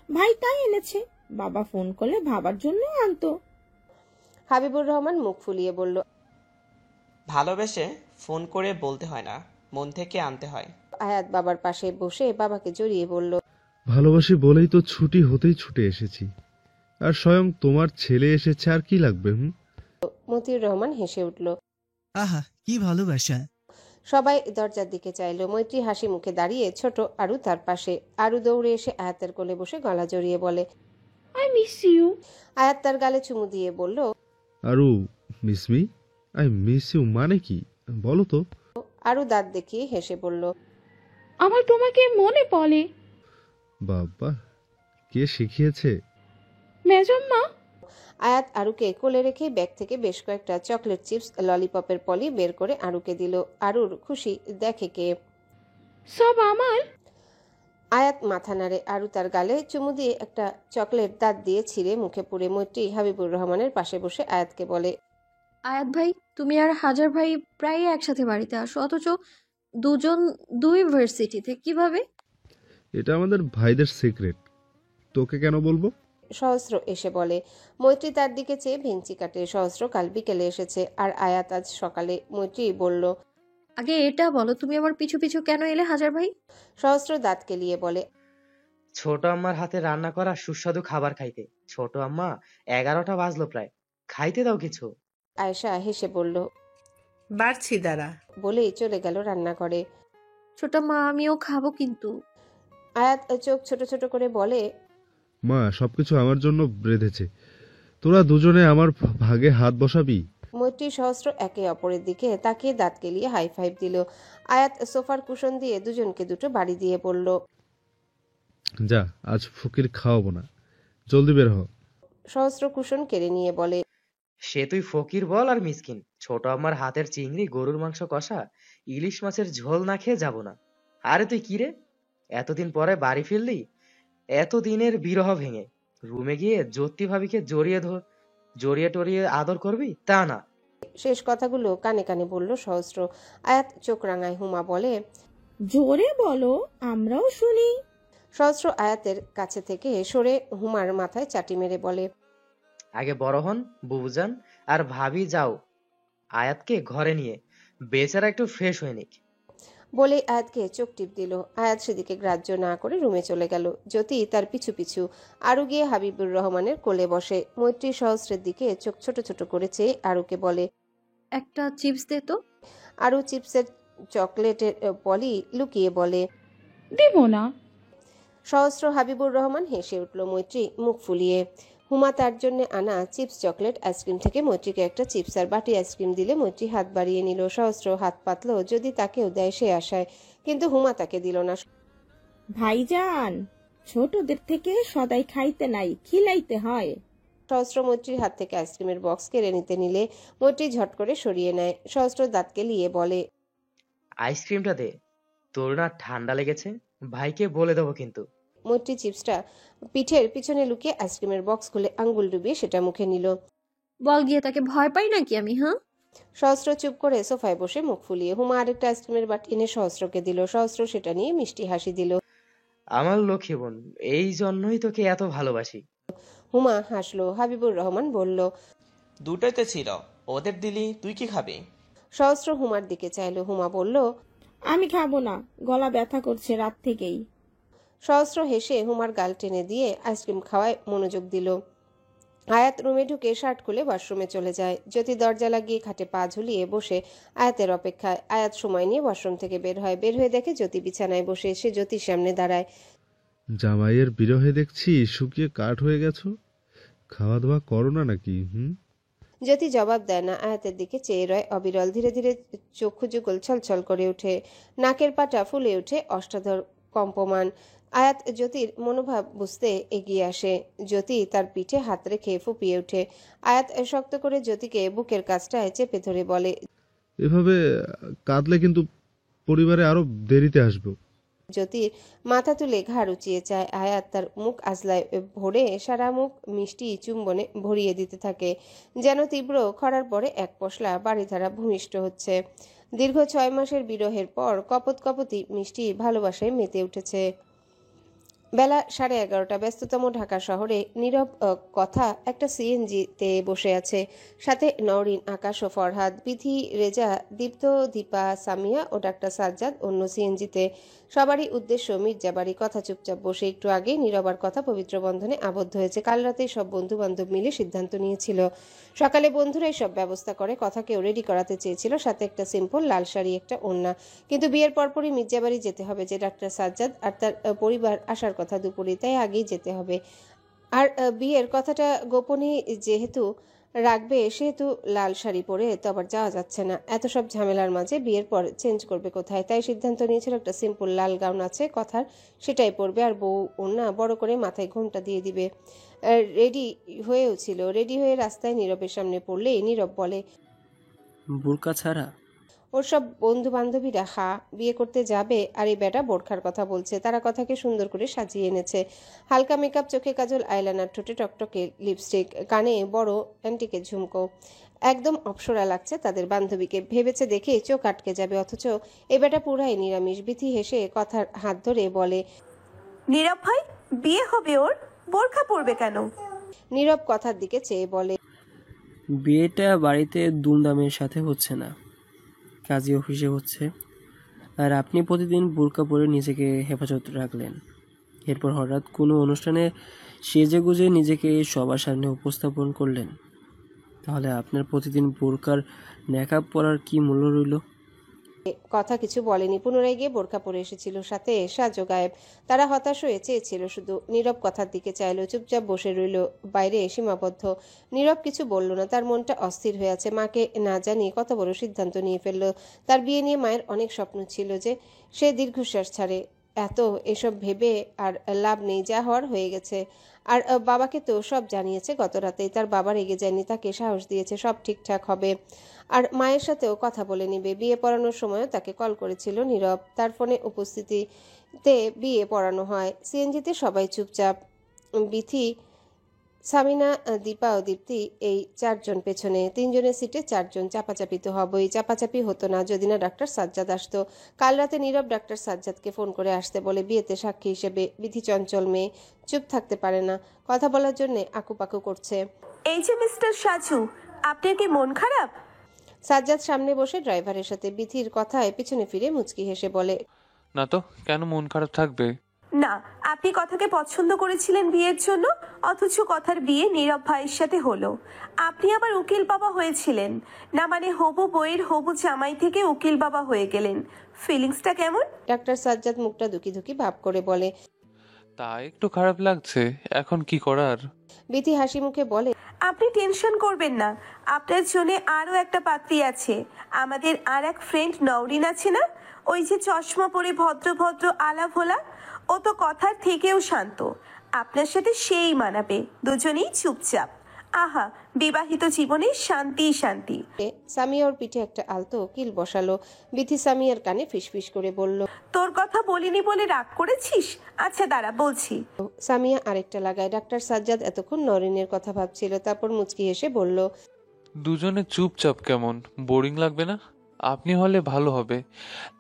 ভাই তাই এনেছে। বাবা ফোন করলে ভাবার জন্য আনতো। হাবিবুর রহমান মুখ ফুলিয়ে বলল, ভালোবেসে ফোন করে বলতে হয় না, মন থেকে আনতে হয়। আয়াত বাবার পাশে বসে বাবাকে জড়িয়ে বলল, ভালোবাসি বলেই তো ছুটি হতেই ছুটে এসেছি, আর স্বয়ং তোমার ছেলে এসেছে, আর কি লাগবে? মতিউর রহমান হেসে উঠল। আহা কি ভালোবাসা! সবাই দরজার দিকে চাইল। মৈত্রী হাসি মুখে দাঁড়িয়ে, ছোট আরু তার পাশে। আরু দৌড়ে এসে আয়াতের কোলে বসে গলা জড়িয়ে বলে, আই মিস ইউ। আয়াত তার গালে চুমু দিয়ে বলল, Aru miss me? I miss you মানে কি বলো তো? আরু দাঁত দেখিয়ে হেসে বলল, আমার তোমাকে মনে পড়ে। বাবা, কে শিখিয়েছে? মেজম্মা। আয়াত আরুকে কোলে রেখে ব্যাগ থেকে বেশ কয়েকটা চকলেট চিপস, ললিপপের পলি বের করে আরুকে দিল। আরুর খুশি দেখে কে। সব আমার। আয়াত মাথা নাড়ে। আরু তার গালে চুমু দিয়ে একটা চকলেট দাঁত দিয়ে ছিঁড়ে মুখে পুরে। মৈত্রী হাবিবুর রহমানের পাশে বসে আয়াতকে বলে, আয়াত ভাই, তুমি আর হাজার ভাই প্রায় একসাথে বাড়িতে আসো, অথচ দুজন দুই ভার্সিটিতে, কিভাবে? এটা আমাদের ভাইদের সিক্রেট, তোকে কেন বলবো? সহস্র এসে বলে। মৈত্রী তার দিকে চেয়ে ভেঙচি কাটে। সহস্র কাল বিকেলে এসেছে, আর আয়াত আজ সকালে। মৈত্রী বলল, আগে এটা বলো, তুমি আমার পিছু পিছু কেন এলে হাজার ভাই? সহস্র দাঁত কেলিয়ে বলে, ছোট আম্মার হাতে রান্না করা সুস্বাদু খাবার খাইতে। ছোট আম্মা 11টা বাজলো প্রায়, খাইতে দাও কিছু। আয়েশা হেসে বলল, বাড়ছি দাঁড়া, বলেই চলে গেল রান্নাঘরে। ছোট মা, আমিও খাবো কিন্তু। আয়াত চোখ ছোট ছোট করে বলে, মা সবকিছু আমার জন্য বেঁধেছে, তোরা দুজনে আমার ভাগে হাত বসাবি। মৈত্রী সহস্র একে অপরের দিকে তাকিয়ে দাঁত কেলিয়ে হাই ফাইভ দিল। আয়াত সোফার কুশন দিয়ে দুজনকে দুটো বাড়ি দিয়ে বলল, যা, আজ ফকির খাওয়াবো না, জলদি বের হ। সহস্র কুশন কেড়ে নিয়ে বলে, সে তুই ফকির বল আর মিসকিন, ছোট আম্মার হাতের চিংড়ি, গরুর মাংস কষা, ইলিশ মাছের ঝোল না খেয়ে যাব না। আরে তুই কি রে, এতদিন পরে বাড়ি ফিরলি, এতদিনের বিরহ ভেঙে রুমে গিয়ে জ্যোতি ভাবিকে জড়িয়ে টরিয়ে আদর করবি? তা না। শেষ কথাগুলো কানে কানে বলল সহস্র। আয়াত চোখ রাঙায়। হুমা বলে, জোরে বলো, আমরাও শুনি। সহস্র আয়াতের কাছে থেকে সরে হুমার মাথায় চাটি মেরে বলে, আগে বড় হন বুবুজান আর ভাবি, যাও আয়াতকে ঘরে নিয়ে বেচারা একটু ফ্রেশ হয়ে নিক। বলে আয়াতকে চোখ টিপ দিল। আয়াত সেদিকে গ্রাহ্য না করে রুমে চলে গেল। জ্যোতি তার পিছু পিছু। আরু গিয়ে হাবিবুর রহমানের কোলে বসে। মৈত্রী সহস্রের দিকে চোখ ছোট ছোট করে চেয়ে আরুকে বলে, একটা চিপস দে তো। আরও চিপসের চকলেটের পলি লুকিয়ে বলে। দেব না। সহস্র হাবিবুর রহমান হেসে উঠল মৈত্রী মুখ ফুলিয়ে। হুমা তার জন্য আনা চিপস চকলেট আইসক্রিম থেকে মৈত্রীকে একটা চিপস আর বাটি আইসক্রিম দিলে মৈত্রী হাত বাড়িয়ে নিল। সহস্র হাত পাতল যদি তাকেও দেয় সে আশায়, কিন্তু হুমা তাকে দিল না। ভাইজান, ছোটদের থেকে সদাই খাইতে নাই, খিলাইতে হয়। সহস্র মৈত্রীর হাত থেকে আইসক্রিমের বক্স কেড়ে নিতে নিলে মৈত্রী ঝট করে সরিয়ে নেয়। সহস্র দাঁতকে লিয়ে বলে, আইসক্রিমটা দে, তোর না ঠান্ডা লেগেছে? ভাইকে বলে দেবো কিন্তু। মৈত্রী চিপসটা পিঠের পিছনে লুকিয়ে আইসক্রিমের বক্স খুলে আঙ্গুল ডুবিয়ে সেটা মুখে নিল। বল গিয়ে, তাকে ভয় পাই নাকি আমি? হ্যাঁ। সহস্র চুপ করে সোফায় বসে মুখ ফুলিয়ে। হুমা আরেকটা আইসক্রিমের বাটি এনে সহস্রকে দিল। সহস্র সেটা নিয়ে মিষ্টি হাসি দিল। আমার লক্ষ্মী বোন, এই জন্যই তোকে এত ভালোবাসি। হুমা হাসলো। হাবিবুর রহমান বলল, দুটোতে ছিল, ওদের দিলি, তুই কি খাবি? সহস্র হুমার দিকে চাইলো। হুমা বলল, আমি খাবো না, গলা ব্যথা করছে রাত থেকেই। সহস্র হেসে হুমার গাল টেনে দিয়ে আইসক্রিম খাওয়ায় মনোযোগ দিল। আয়াত রুমে ঢুকে শার্ট খুলে ওয়াশরুমে চলে যায়। জ্যোতি দরজা লাগিয়ে খাটে পা ঝুলিয়ে বসে আয়াতের অপেক্ষায়। আয়াত সময় নিয়ে ওয়াশরুম থেকে বের হয়। বের হয়ে দেখে জ্যোতি বিছানায় বসে। সে জ্যোতির সামনে দাঁড়ায়। জামাইয়ের বিরহে দেখছি শুকিয়ে কাঠ হয়ে গেছো, খাওয়া দাওয়া করো না নাকি? জ্যোতি জবাব দেয় না, আয়াতের দিকে চেয়ে রয় অবিরল। ধীরে ধীরে চক্ষু যুগল ছলছল করে ওঠে, নাকের পাটা ফুলে ওঠে অষ্টাধর কম্পমান। আয়াত জ্যোতির মনোভাব বুঝতে এগিয়ে আসে। জ্যোতি তার পিঠে হাত রেখে ফুপিয়ে ওঠে। আয়াত শক্ত করে জ্যোতিকে বুকের কাছটায় চেপে ধরে বলে, এভাবে কাঁদলে কিন্তু পরিবারে আরো দেরিতে আসবো। জ্যোতির মাথা তুলে ঘাড় উঁচিয়ে চায়। আয়াত তার মুখ আজলায় ভরে সারা মুখ মিষ্টি চুম্বনে ভরিয়ে দিতে থাকে, যেন তীব্র খরার পরে এক পশলা বাড়িধারা ভূমিষ্ঠ হচ্ছে। দীর্ঘ 6 মাসের বিরহের পর কপত কপতি মিষ্টি ভালোবাসায় মেতে উঠেছে। বেলা 11:30। ব্যস্ততম ঢাকা শহরে নীরব কথা একটা সিএনজিতে বসে আছে। সাথে নওরিন, আকাশ ও ফরহাদ। বিধি, রেজা, দীপ্ত, দীপা, সামিয়া ও ডাক্তার সাজ্জাদ অন্য সিএনজিতে। সবারই উদ্দেশ্য মির্জাবাড়ি। কথা চুপচাপ বসে। একটু আগেই নীরবার কথা পবিত্র বন্ধনে আবদ্ধ হয়েছে। কাল রাতেই সব বন্ধু বান্ধব মিলে সিদ্ধান্ত নিয়েছিল। সকালে বন্ধুরাই সব ব্যবস্থা করে। কথাকেও রেডি করাতে চেয়েছিল, সাথে একটা সিম্পল লাল শাড়ি, একটা ওড়না। কিন্তু বিয়ের পরপরই মির্জাবাড়ি যেতে হবে যে ডাক্তার সাজ্জাদ আর তার পরিবার আসার কথা দুপুরে, তাই আগেই যেতে হবে। আর বিয়ের কথাটা গোপনে যেহেতু রাখবে, সেহেতু লাল শাড়ি পরে তো আবার যাওয়া যাচ্ছে না। এত সব ঝামেলার মাঝে বিয়ের পর চেঞ্জ করবে কোথায়? তাই সিদ্ধান্ত নিয়েছিল একটা সিম্পল লাল গাউন আছে কথার, সেটাই পরবে। আর বউ ওড়না বড় করে মাথায় ঘোমটা দিয়ে দিবে। রেডি হয়েও ছিল। রেডি হয়ে রাস্তায় নীরবের সামনে পড়লে নীরব বলে, বোরকা ছাড়া? ওর সব বন্ধু বান্ধবীরা বিয়ে করতে যাবে, আর এই বেটা বোরখার কথা বলছে। তারা কথাকে সুন্দর করে সাজিয়ে এনেছে। হালকা মেকআপ, চোখে কাজল, আইলাইনার, ঠোঁটে টকটকে লিপস্টিক, কানে বড় অ্যান্টিকের ঝুমকো। একদম অপসরা লাগছে তাদের বান্ধবীকে। ভেবেছে দেখে চোখ আটকে যাবে, অথচ এই বেটা পুরাই নিরামিষ। বিথি হেসে কথার হাত ধরে বলে, নীরব ভাই, বিয়ে হবে ওর, বোরখা পরবে কেন? নীরব কথার দিকে চেয়ে বলে, বিয়েটা বাড়িতে ধুমধামের সাথে হচ্ছে না, কাজী অফিসে হচ্ছে। আর আপনি প্রতিদিন বোরকা পরে নিজেকে হেফাজত রাখলেন, এরপর হঠাৎ কোনো অনুষ্ঠানে সেজে গুজে নিজেকে সবার সামনে উপস্থাপন করলেন। তাহলে আপনার প্রতিদিন বোরকার নেকাব পরার কি মূল্য রইল? কথা কিছু বলেনি। পুনরায় গিয়ে বোরখা পরে এসেছিল, সাথে সাজো গায়েব। তারা হতাশ হয়ে চেয়েছিল শুধু। নীরব কথার দিকে চাইলো, চুপচাপ বসে রইল, বাইরে সীমাবদ্ধ। নীরব কিছু বলল না, তার মনটা অস্থির হয়ে আছে। মাকে না জানিয়ে কত বড় সিদ্ধান্ত নিয়ে ফেললো। তার বিয়ে নিয়ে মায়ের অনেক স্বপ্ন ছিল যে সে দীর্ঘশ্বাস ছাড়ে। এসব ভেবে আর লাভ নেই, যা হওয়ার হয়ে গেছে। আর বাবাকে তো সব জানিয়েছে গত রাতেই। তার বাবা রেগে যায়নি, তাকে সাহস দিয়েছে সব ঠিকঠাক হবে। আর মায়ের সাথেও কথা বলে নিবে। বিয়ে পড়ানোর সময়ও তাকে কল করেছিল নীরব। তার ফোনে উপস্থিতিতে বিয়ে পড়ানো হয়। সিএনজিতে সবাই চুপচাপ। বিথি, সামিনা, দীপা ও দীপ্তি, এই 4 জন পেছনে। 3 জনের সিটে 4 জন। চাপাচাপি তো হবেই। চাপাচাপি হতো না যদি না ডাক্তার সাজ্জাদ আসতো। কাল রাতে নীরব ডাক্তার সাজ্জাদকে ফোন করে আসতে বলে বিয়েতে সাক্ষী হিসেবে। বিধি চঞ্চল মেয়ে, চুপ থাকতে পারে না, কথা বলার জন্য আকুপাকু করছে। এই যে মিস্টার সাজু, আপনার কি মন খারাপ? সাজ্জাদ সামনে বসে ড্রাইভারের সাথে। বিধির কথায় পিছনে ফিরে মুচকি হেসে বলে, না তো, কেন মন খারাপ থাকবে? না, আপনি কথাকে পছন্দ করেছিলেন বিয়ের জন্য, অথচ কথার বিয়ে নীরব ভাইয়ের সাথে হলো। আপনি আবার উকিল বাবা হয়েছিলেন না, মানে হবু বইয়ের হবু জামাই থেকে উকিল বাবা হয়ে গেলেন। ফিলিংসটা কেমন? ডাক্তার সাজ্জাদ মুখটা দুকি দুকি ভাব করে বলে। তা একটু খারাপ লাগছে, এখন কি করার? বিথি হাসি মুখে বলে, আপনি টেনশন করবেন না, আপনার জন্য আরো একটা পাত্রী আছে। আমাদের আর এক ফ্রেন্ড নওরিন আছে না, ওই যে চশমা পরে ভদ্র ভদ্র আলা ভোলা, ও তো কথার থেকেও শান্ত। আপনার সাথে সেই মানাবে, দুজনেই চুপচাপ। আহা, বিবাহিত জীবনে শান্তি শান্তি। সামিয়া ওর পিঠে একটা আলতো কিল বসালো। বিথি সামিয়ার কানে ফিসফিস করে বলল, তোর কথা বলিনি বলে রাগ করেছিস? আচ্ছা দাঁড়া, বলছি। সামিয়া আরেকটা লাগায়। ডাক্তার সাজ্জাদ এতক্ষণ নরিনের কথা ভাবছিল, তারপর মুচকি হেসে বলল, দুজনে চুপচাপ কেমন, বোরিং লাগবে না? আপনি হলে ভালো হবে।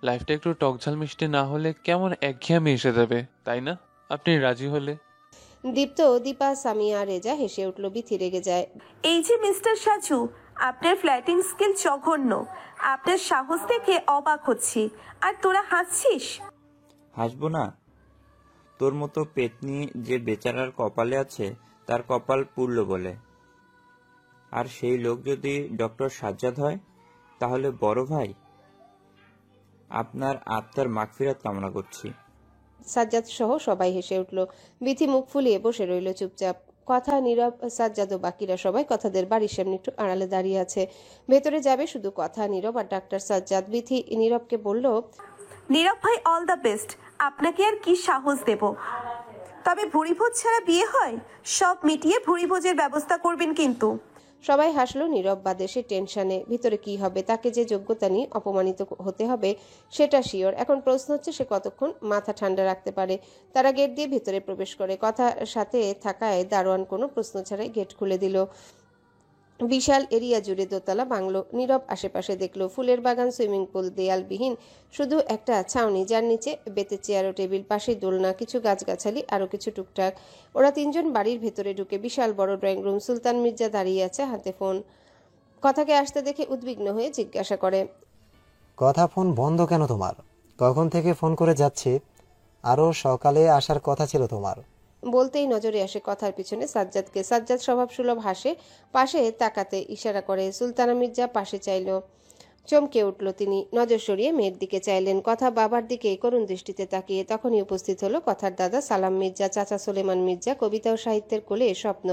লাইফটা একটু টকঝাল মিষ্টি না হলে কেমন একঘেয়েমি এসে যাবে, তাই না? আপনি রাজি হলে। দীপ্ত, দীপা, সামিয়া, রেজা হেসে উঠল। বিথি রেগে যায়। এই যে মিস্টার সাজু, আপনার ফ্ল্যাটিং স্কিল জঘন্য। আপনার সাহস দেখে অবাক হচ্ছি, আর তোরা হাসছিস। হাসবো না? তোর মতো পেতনি যে বেচারার কপালে আছে, তার কপাল পুড়ল বলে। আর সেই লোক যদি ডক্টর সাজ্জাদ হয়, তাহলে বড় ভাই, আপনার আত্মার মাগফিরাত কামনা করছি। সাজ্জাদ সহ সবাই হেসে উঠল। বিথি মুখ ফুলিয়ে বসে রইল চুপচাপ। কথা নীরব, সাজ্জাদ ও বাকিরা সবাই কথাদের বাড়ির সামনে একটু আড়ালে দাঁড়িয়ে আছে। ভেতরে যাবে শুধু কথা, নীরব আর ডাক্তার সাজ্জাদ। বিথি নীরবকে বলল, নীরব ভাই, অল দ্য বেস্ট। আপনাকে আর কি সাহস দেব। তবে ভুরিভোজ ছাড়া বিয়ে হয়? সব মিটিয়ে ভুরিভোজের ব্যবস্থা করবেন কিন্তু। সবাই হাসলো নীরব বাদে। সে টেনশনে, ভিতরে কি হবে। তাকে যে যোগ্যতা নিয়ে অপমানিত হতে হবে সেটা শিওর। এখন প্রশ্ন হচ্ছে সে কতক্ষণ মাথা ঠান্ডা রাখতে পারে। তারা গেট দিয়ে ভিতরে প্রবেশ করে। কথা সাথে থাকায় দারোয়ান কোনো প্রশ্ন ছাড়াই গেট খুলে দিল। বিশাল এরিয়া জুড়ে দোতলা বাংলো। নীরব আশেপাশে দেখলো ফুলের বাগান, সুইমিং পুল, দেয়ালবিহীন শুধু একটা ছাউনি, যার নিচে বেতে চেয়ার ও টেবিল, পাশে দোলনা, কিছু গাছগাছালি, আরো কিছু টুকটাক। ওরা তিনজন বাড়ির ভেতরে ঢুকে। বিশাল বড় ড্রয়িং রুম। সুলতান মির্জা দাঁড়িয়ে আছে, হাতে ফোন। কথাকে আসতে দেখে উদ্বিগ্ন হয়ে জিজ্ঞাসা করে, কথা, ফোন বন্ধ কেন তোমার? কখন থেকে ফোন করে যাচ্ছি, আরও সকালে আসার কথা ছিল তোমার। বলতেই নজরে আসে কথার পিছনে সাজ্জাদকে। সাজ্জাদ স্বভাব সুলভ হাসে, পাশে তাকাতে ইশারা করে। সুলতানা মির্জা পাশে চাইল। চমকে উঠল তিনি। নজর সরিয়ে মেয়ের দিকে চাইলেন। কথা বাবার দিকে করুণ দৃষ্টিতে তাকিয়ে। তখনই উপস্থিত হলো কথার দাদা সালাম মির্জা, চাচা সোলেমান মির্জা। কবিতা ও সাহিত্যের কোলে স্বপ্ন।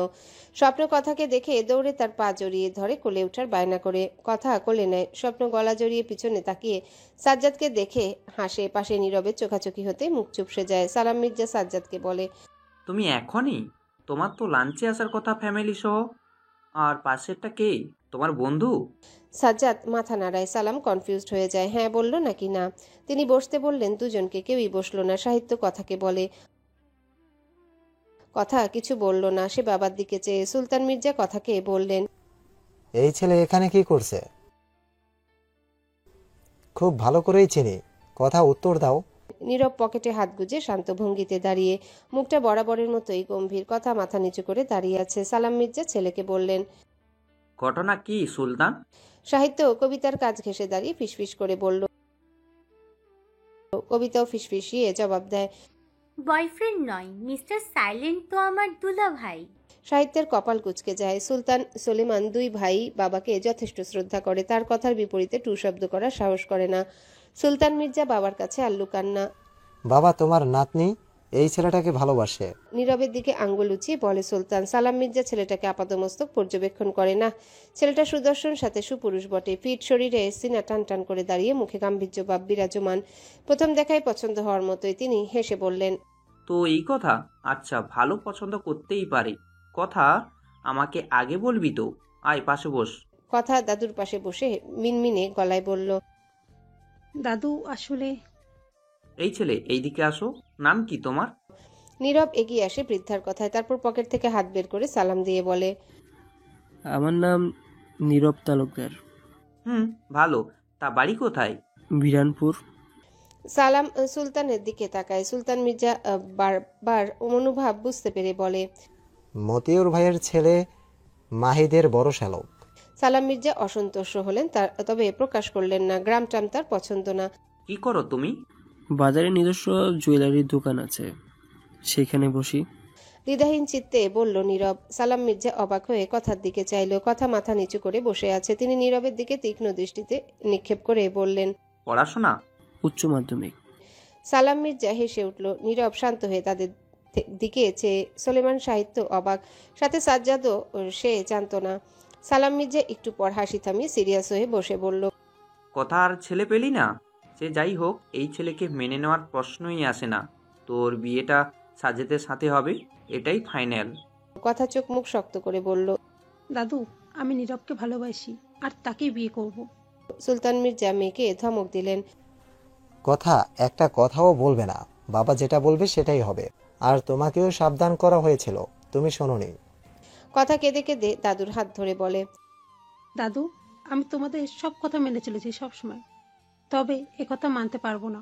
স্বপ্ন কথাকে দেখে দৌড়ে তার পা জড়িয়ে ধরে কোলে ওঠার বায়না করে। কথা কোলে নেয়। স্বপ্ন গলা জড়িয়ে পিছনে তাকিয়ে সাজ্জাদকে দেখে হাসে। পাশে নীরবে চোখাচোখি হতে মুখ চুপসে যায়। সালাম মির্জা সাজ্জাদকে বলে, তুমি এখনই? তোমার তো লাঞ্চে আসার কথা ফ্যামিলি সহ। আর পাশেরটা কে, তোমার বন্ধু? সাজ্জাদ মাথা নাড়ায়। সালাম কনফিউজড হয়ে যায়। হ্যাঁ বলল নাকি না। তিনি বসতে বললেন দুজনকে, কেউই বসলো না। সাহিত্য কথাকে বলে। কথা কিছু বলল না। সে বাবার দিকে চেয়ে। সুলতান মির্জা কথাকে বললেন, এই ছেলে এখানে কি করছে? খুব ভালো করেই চিনি, কথা উত্তর দাও। নীরব পকেটে হাত গুজে শান্ত ভঙ্গিতে দাঁড়িয়ে, মুখটা বরাবরের মতোই গম্ভীর। কথা মাথা নিচু করে দাঁড়িয়ে আছে। সালাম মির্জা ছেলেকে বললেন, ঘটনা কি সুলতান? সাহিত্য কবিতার কাজ ঘেঁষে দাঁড়িয়ে ফিসফিস করে বলল। কবিতাও ফিসফিসিয়ে জবাব দেয়, বয়ফ্রেন্ড নয়, মিস্টার সাইলেন্ট তো আমার দুলা ভাই। সাহিত্যের কপাল কুঁচকে যায়। সুলতান সলিমান দুই ভাই বাবাকে যথেষ্ট শ্রদ্ধা করে। তার কথার বিপরীতে টু শব্দ করার সাহস করে না। সুলতান মির্জা বাবার কাছে আর লুকান না। বাবা, তোমার নাতনি এই ছেলেটাকে ভালোবাসে। নীরবের দিকে আঙ্গুল উঁচিয়ে বলে সুলতান। সালাম মির্জা ছেলেটাকে আপাতমস্তক পর্যবেক্ষণ করে না। ছেলেটা সুদর্শন, সাথে সুপুরুষ বটে। ফিট শরীরে সিনা টান টান করে দাঁড়িয়ে, মুখে গাম্ভীর্য ভাব বিরাজমান। প্রথম দেখায় পছন্দ হওয়ার মতোই। তিনি হেসে বললেন, তো এই কথা? আচ্ছা, ভালো পছন্দ করতেই পারে। কথা, আমাকে আগে বলবি তো। আয় পাশে বস। কথা দাদুর পাশে বসে মিনমিনে গলায় বলল, দাদু আসলে। এই ছেলে, এইদিকে আসো। নাম কি তোমার? নীরব এগিয়ে আসে বৃদ্ধার কথায়। তারপর পকেট থেকে হাত বের করে সালাম দিয়ে বলে, আমার নাম নীরব তালুকদার। ভালো। তা বাড়ি কোথায়? বিরানপুর। সালাম সুলতানের দিকে তাকায়। সুলতান মির্জা বারবার মনোভাব বুঝতে পেরে বলে, মতিউর ভাইয়ের ছেলে মাহিদের বড় শ্যালক। সালাম মির্জা অসন্তুষ্ট হলেন, তবে প্রকাশ করলেন না। গ্রাম টাম তার পছন্দ না। কি করো তুমি? বাজারে নিজস্ব জুয়েলারির দোকান আছে। সেখানে বসি। দ্বিধাহীন চিত্তে বলল নীরব। সালাম মির্জা অবাক হয়ে কথার দিকে চাইল। কথা মাথা নিচু করে বসে আছে। তিনি নীরবের দিকে তীক্ষ্ণ দৃষ্টিতে নিক্ষেপ করে বললেন, পড়াশোনা? উচ্চ মাধ্যমিক। সালাম মির্জা হেসে উঠল। নীরব শান্ত হয়ে তাদের দিকে চেয়ে। সোলেমান সাহিত্য অবাক, সাথে সাজ্জাদও সে জানত না। সালাম মির্জা একটু পর হাসি থামিয়ে সিরিয়াস হয়ে বসে বলল, কথা আর ছেলে পেলি না? সে যাই হোক, এই ছেলেকে মেনে নেওয়ার প্রশ্নই আসে না। তোর বিয়েটা সাজেদের সাথে হবে, এটাই ফাইনাল। কথা চোখ মুখ শক্ত করে বলল, দাদু আমি নীরবকে ভালোবাসি আর তাকেই বিয়ে করব। সুলতান মির্জা মেয়েকে ধমক দিলেন, কথা একটা কথাও বলবে না, বাবা যেটা বলবে সেটাই হবে। আর তোমাকেও সাবধান করা হয়েছিল, তুমি শোনোনি। কথা কেঁদে কেঁদে দাদুর হাত ধরে বলে, দাদু আমি তোমাদের সব কথা মেনে চলেছি সব সময়, তবে কথা মানতে পারবো না।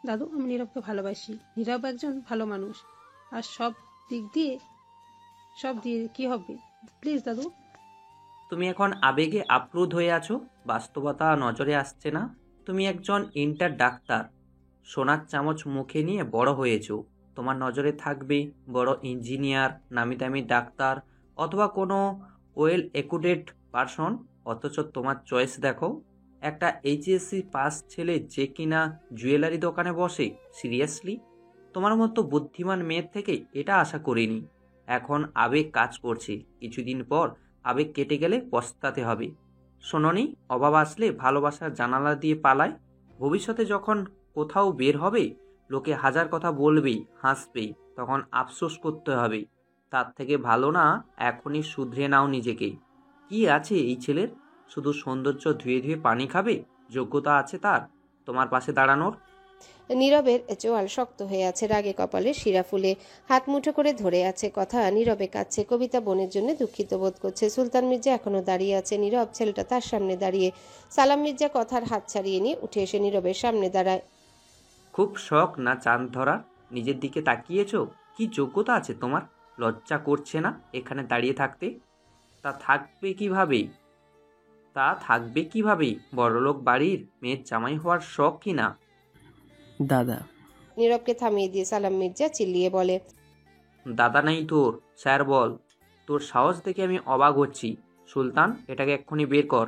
দাদু আমি নীরবকে ভালোবাসি, নীরব একজন ভালো মানুষ, আর সব দিয়ে কি হবে, প্লিজ দাদু। তুমি এখন আবেগে আপ্লুত হয়ে আছো, বাস্তবতা নজরে আসছে না। তুমি একজন ইন্টার ডাক্তার, সোনার চামচ মুখে নিয়ে বড় হয়েছো। তোমার নজরে থাকবে বড় ইঞ্জিনিয়ার, নামি দামি ডাক্তার, অথবা কোনো ওয়েল একুডেড পারসন। অথচ তোমার চয়েস দেখো, একটা এইচএসসি পাস ছেলে যে কিনা জুয়েলারি দোকানে বসে। সিরিয়াসলি? তোমার মতো বুদ্ধিমান মেয়ের থেকে এটা আশা করিনি। এখন আবেগ কাজ করছে, কিছুদিন পর আবেগ কেটে গেলে পস্তাতে হবে। শোনোনি, অভাব আসলে ভালোবাসার জানালা দিয়ে পালায়। ভবিষ্যতে যখন কোথাও বের হবে, লোকে হাজার কথা বলবেই, হাসবেই, তখন আফসোস করতে হবে। তার থেকে ভালো না এখনই শুধরে নাও নিজেকে। কি আছে এই ছেলের? শুধু সৌন্দর্য ধুয়ে ধুয়ে পানি খাবে? যোগ্যতা আছে তার তোমার পাশে দাঁড়ানোর? নীরবের চোয়াল শক্ত হয়ে আছে, রাগে কপালে শিরা ফুলে হাত মুঠো করে ধরে আছে। কথা নীরবে কাঁদছে। কবিতা বোনের জন্য দুঃখিত বোধ করছে। সুলতান মির্জা এখনো দাঁড়িয়ে আছে। নীরব ছেলেটা তার সামনে দাঁড়িয়ে। সালাম মির্জা কথার হাত ছাড়িয়ে নিয়ে উঠে এসে নীরবের সামনে দাঁড়ায়। খুব শখ না চাঁদ ধরার? নিজের দিকে তাকিয়েছো? কি যোগ্যতা আছে তোমার? লজ্জা করছে না এখানে দাঁড়িয়ে থাকতে? তা থাকবে কিভাবে? বড়লোক বাড়ির মেয়ের জামাই হওয়ার শখ কি না? দাদা। নীরবকে থামিয়ে দিয়ে সালাম মির্জা চিল্লিয়ে বলে, দাদা নাই তোর, স্যার বল। তোর সাহস দেখে আমি অবাক হচ্ছি। সুলতান, এটাকে এক্ষুনি বের কর।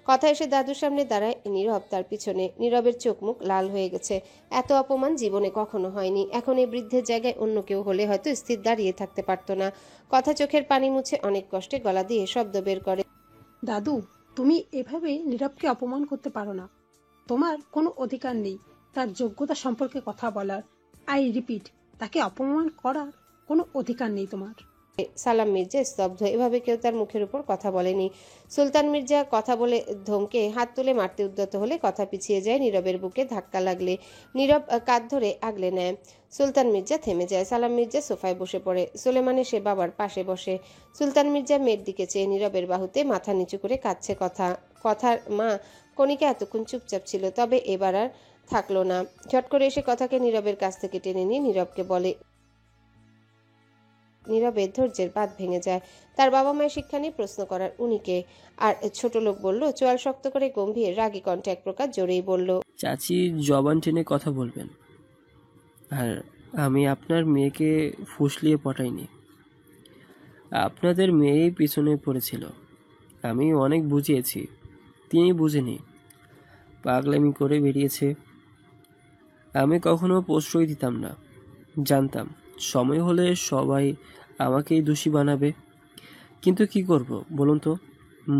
কথা এসে দাদুর সামনে দাঁড়ায়। নীরব তার পিছনে। নীরবের চোখ মুখ লাল হয়ে গেছে। এত অপমান জীবনে কখনো হয়নি। এখন এই বৃদ্ধের জায়গায় অন্য কেউ হলে হয়তো স্থির দাঁড়িয়ে থাকতে পারতো না। কথা চোখের পানি মুছে অনেক কষ্টে গলা দিয়ে শব্দ বের করে, দাদু তুমি এভাবে নীরবকে অপমান করতে পারো না। তোমার কোনো অধিকার নেই তার যোগ্যতা সম্পর্কে কথা বলার। আই রিপিট, তাকে অপমান করার কোনো অধিকার নেই তোমার। সালাম মির্জা স্তব্ধ। এভাবে কেউ তার মুখের উপর কথা বলেনি। সুলতান মির্জা কথা বলে ধমকে হাত তুলে মারতে উদ্যত হলে কথা পিছিয়ে যায়। নীরবের বুকে ধাক্কা লাগলে নীরব কাঁধ ধরে আগলে নেয়। সুলতান মির্জা থেমে যায়। সালাম মির্জা সোফায় বসে পড়ে। সুলেমান এসে বাবার পাশে বসে। সুলতান মির্জা মেয়ের দিকে চেয়ে নীরবের বাহুতে মাথা নিচু করে কাঁদছে। কথার মা কণিকা এতক্ষণ চুপচাপ ছিল, তবে এবার আর থাকলো না। ঝট করে এসে কথাকে নীরবের কাছ থেকে টেনে নিয়ে নীরবকে বলে, নীরবের ধৈর্যের বাঁধ ভেঙে যায়। তার বাবা মায়ের শিক্ষা নিয়ে প্রশ্ন করার উনিকে। আর ছোট লোক বলল, চোয়াল শক্ত করে গম্ভীর রাগী কণ্ঠে এক প্রকার জোরেই বলল, চাচি জবান টেনে কথা বলবেন। আর আমি আপনার মেয়েকে ফুসলিয়ে পটাইনি। আপনাদের মেয়েই পিছনে পড়েছিল। আমি অনেক বুঝিয়েছি, তিনি বুঝেনি, পাগলামি করে বেরিয়েছে। আমি কখনো প্রশ্রয় দিতাম না, জানতাম সময় হলে সবাই আমাকেই দোষী বানাবে। কিন্তু কি করব বলুন তো?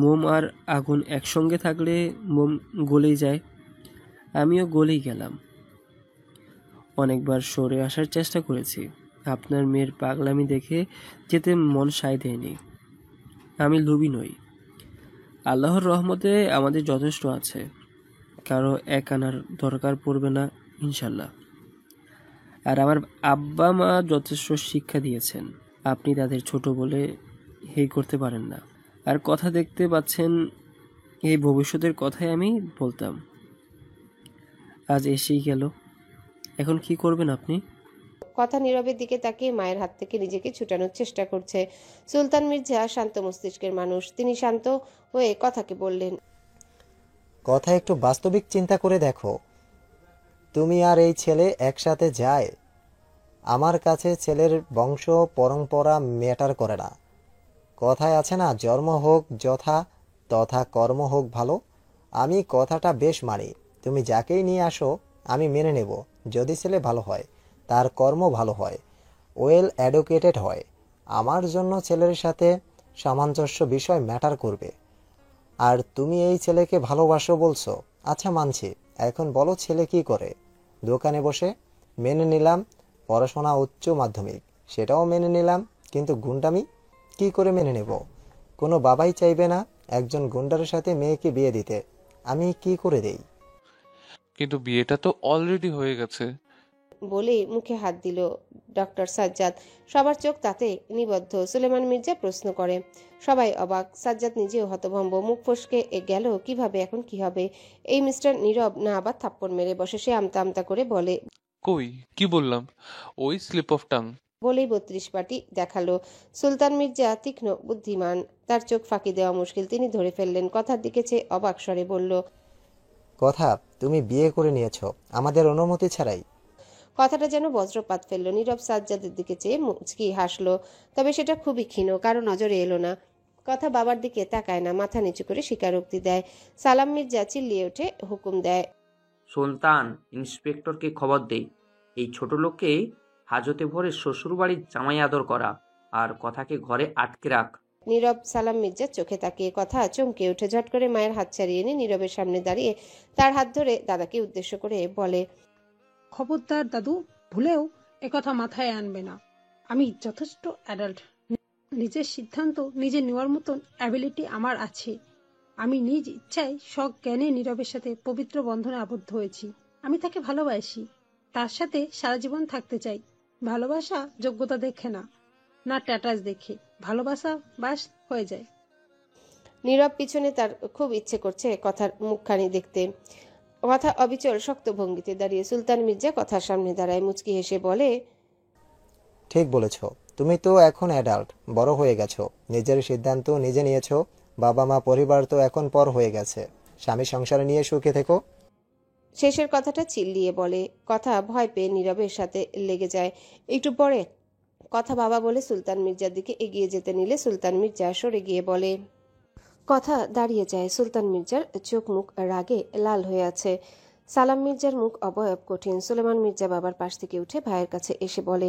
মোম আর আগুন একসঙ্গে থাকলে মোম গলেই যায়। আমিও গলেই গেলাম। অনেকবার সরে আসার চেষ্টা করেছি, আপনার মেয়ের পাগলামি দেখে যেতে মন সায় দেয়নি। আমি লোভী নই। আল্লাহর রহমতে আমাদের যথেষ্ট আছে, কারো এক আনার দরকার পড়বে না ইনশাল্লাহ। আর আমার আব্বা মা যথেষ্ট শিক্ষা দিয়েছেন, আপনি তাদের ছোট বলে হেই করতে পারেন না। আর কথা দেখতে পাচ্ছেন, এই ভবিষ্যতের কথাই আমি বলতাম, আজ এসেই গেল। এখন কি করবেন আপনি? কথা নীরবের দিকে তাকিয়ে মায়ের হাত থেকে নিজেকে ছুটানোর চেষ্টা করছে। সুলতান মির্জা শান্ত মস্তিষ্কের মানুষ। তিনি শান্ত হয়ে কথাকে বললেন, কথা একটু বাস্তবিক চিন্তা করে দেখো, তুমি আর এই ছেলে একসাথে যায়, আমার কাছে ছেলের বংশ পরম্পরা ম্যাটার করে না। কথায় আছে না, জন্ম হোক যথা তথা কর্ম হোক ভালো। আমি কথাটা বেশ মানি। তুমি যাকেই নিয়ে আসো আমি মেনে নেব, যদি ছেলে ভালো হয়, তার কর্ম ভালো হয়, ওয়েল এডুকেটেড হয়। আমার জন্য ছেলের সাথে সামঞ্জস্য বিষয় ম্যাটার করবে। আর তুমি এই ছেলেকে ভালোবাসো বলছো, আচ্ছা মানছি। এখন বলো ছেলে কি করে? দোকানে বসে? মেনে নিলাম। পড়াশোনা উচ্চ মাধ্যমিক, সেটাও মেনে নিলাম। কিন্তু গুন্ডামি কি করে মেনে নেব? কোনো বাবাই চাইবে না একজন গুন্ডার সাথে মেয়েকে বিয়ে দিতে। আমি কি করে দেই? কিন্তু বিয়েটা তো অলরেডি হয়ে গেছে। বলেই মুখে হাত দিল ডক্টর সাজ্জাদ। সবার চোখ তাতে নিবদ্ধ। সুলেমান মির্জা প্রশ্ন করে। সবাই অবাক। সাজ্জাদ নিজেও হতভম্ব। মুখ ফসকে গেল কিভাবে, এখন কি হবে? এই মিস্টার নীরব না আবার থাপ্পড় মেরে বসে। সে আমতা আমতা করে বলে, কই কি বললাম? ওই স্লিপ অফ টাং। বলেই 32 পাটি দেখালো। সুলতান মির্জা তীক্ষ্ণ বুদ্ধিমান, তার চোখ ফাঁকি দেওয়া মুশকিল। তিনি ধরে ফেললেন। কথার দিকে চেয়ে অবাক স্বরে বলল, কথা তুমি বিয়ে করে নিয়েছো আমাদের অনুমতি ছাড়াই? কথাটা যেন বজ্রপাত ফেললো। নীরব সাজ্জাদের দিকে চেয়ে মুচকি হাসলো, তবে সেটা খুবই ক্ষীণ, কারো নজরে এলো না। কথা বাবার দিকে তাকায় না, মাথা নিচু করে স্বীকারোক্তি দেয়। সালাম মির্জা চিল্লিয়ে উঠে হুকুম দেয়, সুলতান, ইন্সপেক্টরকে খবর দেই, এই ছোট লোককে হাজতে ভরে শ্বশুরবাড়ির জামাই আদর করা, আর কথাকে ঘরে আটকে রাখ। নীরব সালাম মির্জার চোখে তাকিয়ে কথা চমকে উঠে ঝট করে মায়ের হাত ছাড়িয়ে নিয়ে নীরবের সামনে দাঁড়িয়ে তার হাত ধরে দাদাকে উদ্দেশ্য করে বলে, খবরদার দাদু, ভুলেও একথা মাথায় আনবে না। আমি যথেষ্ট অ্যাডাল্ট, নিজের সিদ্ধান্ত নিজে নেওয়ার মতন অ্যাবিলিটি আমার আছে। আমি নিজ ইচ্ছায় সজ্ঞানে নীরবের সাথে পবিত্র বন্ধনে আবদ্ধ হয়েছি। আমি তাকে ভালোবাসি, তার সাথে সারা জীবন থাকতে চাই। ভালোবাসা যোগ্যতা দেখে না, না স্ট্যাটাস দেখে। ভালোবাসা বাস হয়ে যায়। নীরব পিছনে তার খুব ইচ্ছে করছে কথার মুখখানি দেখতে। কথা অবিচল শক্ত ভঙ্গিতে দাঁড়িয়ে সুলতান মির্জা কথার সামনে দাঁড়ায়। মুচকি হেসে বলে, ঠিক বলেছ, তুমি তো এখন অ্যাডাল্ট, বড় হয়ে গেছো, নিজের সিদ্ধান্ত নিজে নিয়েছো। বাবা মা পরিবার তো এখন পর হয়ে গেছে। স্বামী সংসারে নিয়ে সুখে থেকো। শেষের কথাটা চিল্লিয়ে বলে। কথা ভয় পেয়ে নীরবের সাথে লেগে যায়। একটু পরে কথা বাবা বলে সুলতান মির্জার দিকে এগিয়ে যেতে নিলে সুলতান মির্জা সরে গিয়ে বলে। কথা দাঁড়িয়ে যায়। সুলতান মির্জার চোখ মুখ রাগে লাল হয়ে আছে। সালাম মির্জার মুখ অবয়ব কঠিন। সুলেমান মির্জা বাবার পাশ থেকে উঠে ভাইয়ের কাছে এসে বলে,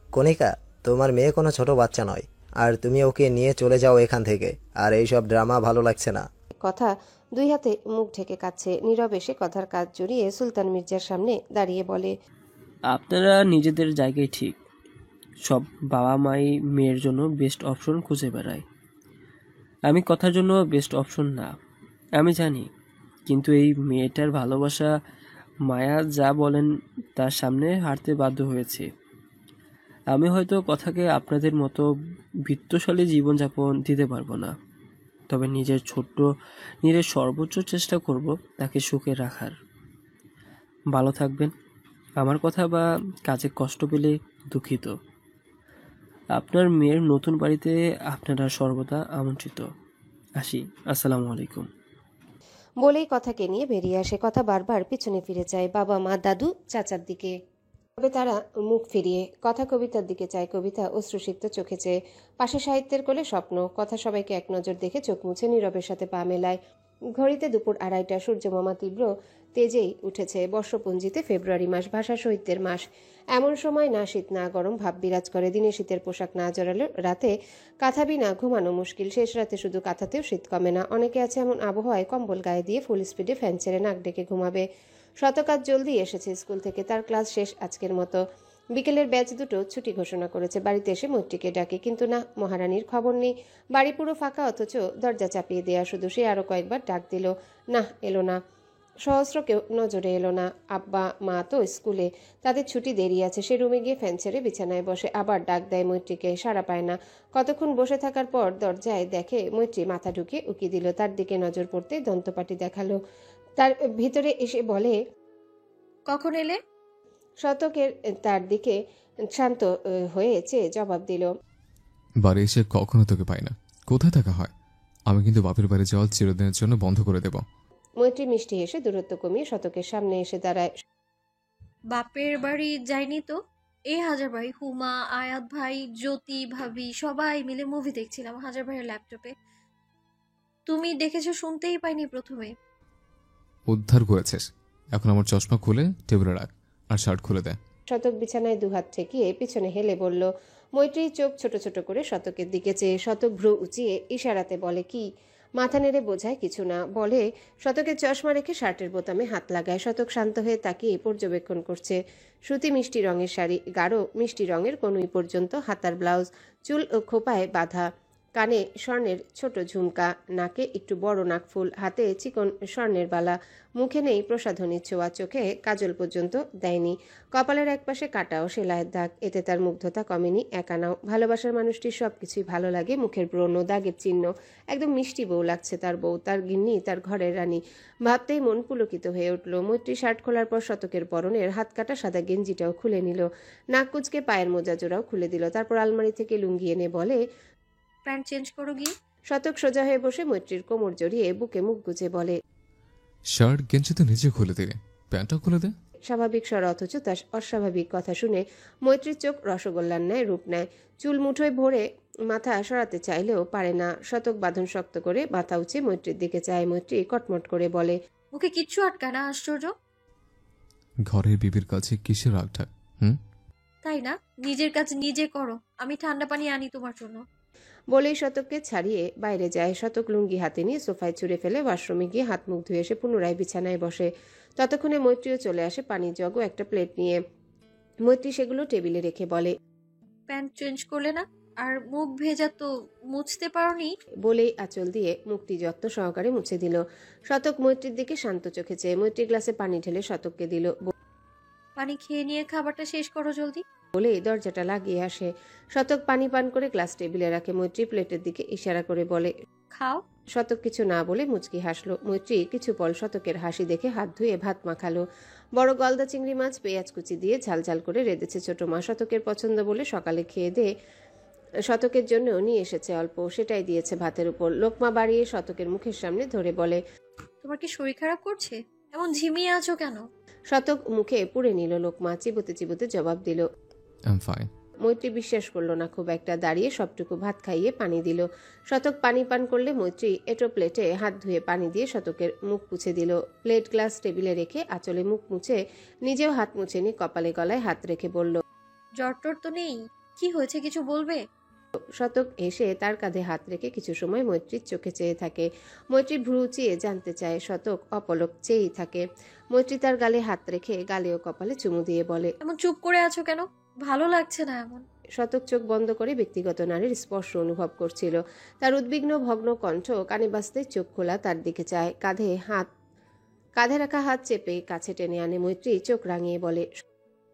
কণিকা, তোমার মেয়ে কোনো ছোট বাচ্চা নয়, আর তুমি ওকে নিয়ে চলে যাও এখান থেকে। আর এইসব ড্রামা ভালো লাগছে না। কথা দুই হাতে মুখ ঢেকে কাচ্ছে। নীরব এসে কথার কাজ জড়িয়ে সুলতান মির্জার সামনে দাঁড়িয়ে বলে, আপনারা নিজেদের জায়গায় ঠিক। সব বাবা মাই মেয়ের জন্য বেস্ট অপশন খুঁজে বেড়ায়। আমি কথার জন্য বেস্ট অপশন না, আমি জানি। কিন্তু এই মেয়েটার ভালোবাসা, মায়া যা বলেন তার সামনে হারতে বাধ্য হয়েছে। আমি হয়তো কথাকে আপনাদের মতো বিত্তশালী জীবনযাপন দিতে পারবো না, তবে নিজের সর্বোচ্চ চেষ্টা করব তাকে সুখে রাখার। ভালো থাকবেন। আমার কথা বা কাজে কষ্ট পেলে দুঃখিত। আপনার মেয়ের নতুন বাড়িতে আপনারা সর্বদা আমন্ত্রিত। আসি, আসসালামু আলাইকুম। বলেই কথাকে নিয়ে বেরিয়ে আসে। কথা বারবার পিছনে ফিরে যায়, বাবা মা দাদু চাচার দিকে। তবে তারা মুখ ফিরিয়ে কথা কবিতার দিকে চায়। কবিতা অশ্রুসিক্ত চোখে চেয়ে। পাশে সাহিত্যের কোলে স্বপ্ন। কথা সবাইকে এক নজর দেখে চোখ মুছে নীরবের সাথে পা মেলায়। ঘড়িতে দুপুর 2:30। সূর্যমামা তীব্র তেজেই উঠেছে। বর্ষপঞ্জিতে ফেব্রুয়ারি মাস, ভাষা সাহিত্যের মাস। এমন সময় না শীত না গরম ভাব বিরাজ করে। দিনে শীতের পোশাক না জড়ালে রাতে কাঁথা বিনা ঘুমানো মুশকিল। শেষ রাতে শুধু কাঁথাতেও শীত কমে না। অনেকে আছে এমন আবহাওয়ায় কম্বল গায়ে দিয়ে ফুল স্পিডে ফ্যান ছেড়ে নাক ডেকে ঘুমাবে। শতকাজ জলদি এসেছে স্কুল থেকে, তার ক্লাস শেষ আজকের মতো। বিকেলের ব্যাচ দুটো ছুটি ঘোষণা করেছে। বাড়িতে এসে মৈত্রীকে ডাকে, কিন্তু না, মহারানীর খবর নেই। বাড়ি পুরো ফাঁকা, অথচ দরজা চাপিয়ে দেয়া শুধু। সে আরো কয়েকবার ডাক দিল, না, এলো না। সহস্র কেউ নজরে এলো না। আব্বা মা তো স্কুলে, তাদের ছুটি দেরি আছে। সে রুমে গিয়ে ফ্যান ছেড়ে বিছানায় বসে। আবার ডাক দেয় মৈত্রীকে, সাড়া পায় না। কতক্ষণ বসে থাকার পর দরজায় দেখে মৈত্রী মাথা ঢুকিয়ে উকি দিল। তার দিকে নজর পড়তে দন্তপাটি দেখালো। তার ভিতরে এসে বলে, কখন এলে? শতকের তার দিকে শান্ত হয়ে চেয়ে জবাব দিল, বাড়ি এসে কখনো তোকে পাই না। কোথায় থাকা হয়? আমি কিন্তু বাপের বাড়ি যাওয়া চিরদিনের জন্য বন্ধ করে দেব। মৈত্রী মিষ্টি হেসে দূরত্ব কমিয়ে শতকের সামনে এসে দাঁড়ায়। বাপের বাড়ি যাইনি তো, এই হাজার ভাই, হুমা, আয়াত ভাই, জ্যোতি ভাবি সবাই মিলে মুভি দেখছিলাম হাজার ভাইয়ের ল্যাপটপে। তুমি দেখেছো শুনতেই পাইনি প্রথমে। উদ্ধার করেছিস। এখন আমার চশমা খুলে টেবিলে রাখ আর শার্ট খুলে দে। শতক বিছানায় দুহাত ঠেকিয়ে পিছনে হেলে বলল। মৈত্রী চোখ ছোট ছোট করে শতকের দিকে চেয়ে শতক ভ্রু উঁচিয়ে ইশারাতে বলে কি, মাথা নেড়ে বোঝায় কিছু না, বলে শতকের চশমা রেখে শার্টের বোতামে হাত লাগায়। শতক শান্ত হয়ে তাকিয়ে পর্যবেক্ষণ করছে। শ্রুতি মিষ্টি রঙের শাড়ি, গাঢ় মিষ্টি রঙের কনুই পর্যন্ত হাতার ব্লাউজ, চুল ও খোপায় বাঁধা, কানে স্বর্ণের ছোট ঝুমকা, নাকে একটু বড় নাকফুল, হাতে চিকন স্বর্ণের বালা, মুখে নেই প্রসাধনীর ছোঁয়া, চোখে কাজল পর্যন্ত দেয়নি, কপালের একপাশে কাটা ও সেলাইয়ের দাগ। এতে তার মুগ্ধতা কমেনি একানাও। ভালোবাসার মানুষটির সবকিছুই ভালো লাগে, মুখের ব্রণ, দাগের চিহ্ন। একদম মিষ্টি বউ লাগছে তার বউ, তার গিন্নি, তার ঘরের রানী। ভাবতেই মন পুলকিত হয়ে উঠল। মৈত্রী শার্ট খোলার পর শতকের পরনের হাত কাটা সাদা গেঞ্জিটাও খুলে নিল, নাক কুচকে পায়ের মোজা জোড়াও খুলে দিল। তারপর আলমারি থেকে লুঙ্গি এনে বলে, প্যান্ট চেঞ্জ করো গিয়ে। শতক সোজা হয়ে বসে মৈত্রীর কোমর জড়িয়ে বুকে মুখ গুজে বলে, শার্ট গেঞ্জি তো নিজে খুলে দিলে, প্যান্টও খুলে দে। স্বাভাবিক স্বর, অথচ তার অস্বাভাবিক কথা শুনে মৈত্রীর চোখ রসগোল্লার ন্যায় রূপ নেয়। চুল মুঠোয় ভরে মাথা সরাতে চাইলেও পারে না। শতক বাঁধন শক্ত করে মাথা উঁচে মৈত্রীর দিকে চায়। মৈত্রী কটমট করে বলে, মুখে কিচ্ছু আটকায় না, আশ্চর্য। ঘরের বিবির কাছে কিসের রাগঢাক? তাই না? নিজের কাজ নিজে করো, আমি ঠান্ডা পানি আনি তোমার জন্য। বলেই শতককে ছাড়িয়ে বাইরে যায়। শতক লুঙ্গি হাতে নিয়ে সোফায় ছুঁড়ে ফেলে ওয়াশরুমে গিয়ে হাত মুখ ধুয়ে এসে পুনরায় বিছানায় বসে। ততক্ষণে মৈত্রীও চলে আসে পানির জগ ও একটা প্লেট নিয়ে। মৈত্রী সেগুলো টেবিলে রেখে বলে, প্যান্ট চেঞ্জ করলে না? আর মুখ ভেজা তো মুছতে পারোনি? বলেই আঁচল দিয়ে মুখটি যত্ন সহকারে মুছে দিল। শতক মৈত্রীর দিকে শান্ত চোখে চেয়ে মৈত্রী গ্লাসে পানি ঢেলে শতককে দিল। পানি খেয়ে নিয়ে খাবারটা শেষ করো জলদি। বলে দরজাটা লাগিয়ে আসে। শতক পানি পান করে গ্লাস টেবিলে রাখে। মৈত্রী প্লেটের দিকে ইশারা করে বলে, খাও। শতক কিছু না বলে মুচকি হাসলো। মৈত্রী কিছু পল শতকের হাসি দেখে হাত ধুয়ে ভাত মাখালো। বড় গলদা চিংড়ি মাছ পেঁয়াজ কুচি দিয়ে ঝাল ঝাল করে রেঁধেছে ছোট মা। শতকের পছন্দ বলে সকালে খেয়ে দিয়ে শতকের জন্য নিয়ে এসেছে অল্প, সেটাই দিয়েছে ভাতের উপর। লোকমা বাড়িয়ে শতকের মুখের সামনে ধরে বলে, তোমার কি শরীর খারাপ করছে? এমন ঝিমিয়ে আছো কেন? শতক মুখে পুড়ে নিল। লোকমা চিবোতে চিবোতে জবাব দিল, মৈত্রী বিশ্বাস করলো না খুব একটা। দাঁড়িয়ে সবটুকু ভাত খাইয়ে পানি দিল। শতক পানি পান করলে মৈত্রী এটো প্লেটে হাত ধুয়ে পানি দিয়ে শতকের মুখ মুছে দিল। প্লেট গ্লাস টেবিলে রেখে আঁচলে মুখ মুছে নিজেও হাত মুছে নিয়ে কপালে গলায় হাত রেখে বলল, জ্বর টর তো নেই? কি হয়েছে কিছু বলবে? শতক এসে তার কাঁধে হাত রেখে কিছু সময় মৈত্রীর চোখে চেয়ে থাকে। মৈত্রী ভ্রু চেয়ে জানতে চায়। শতক অপলক চেয়েই থাকে। মৈত্রী তার গালে হাত রেখে গালে ও কপালে চুমু দিয়ে বলে, এমন চুপ করে আছো কেন? ভালো লাগছে না এমন। শতক চোখ বন্ধ করে ব্যক্তিগত নারীর স্পর্শ অনুভব করছিল। তার উদ্বিগ্ন ভগ্ন কণ্ঠ কানে বাজতে চোখ খোলা তার দিকে চায়। কাঁধে রাখা হাত চেপে কাছে টেনে আনে মৈত্রী। চোখ রাঙিয়ে বলে,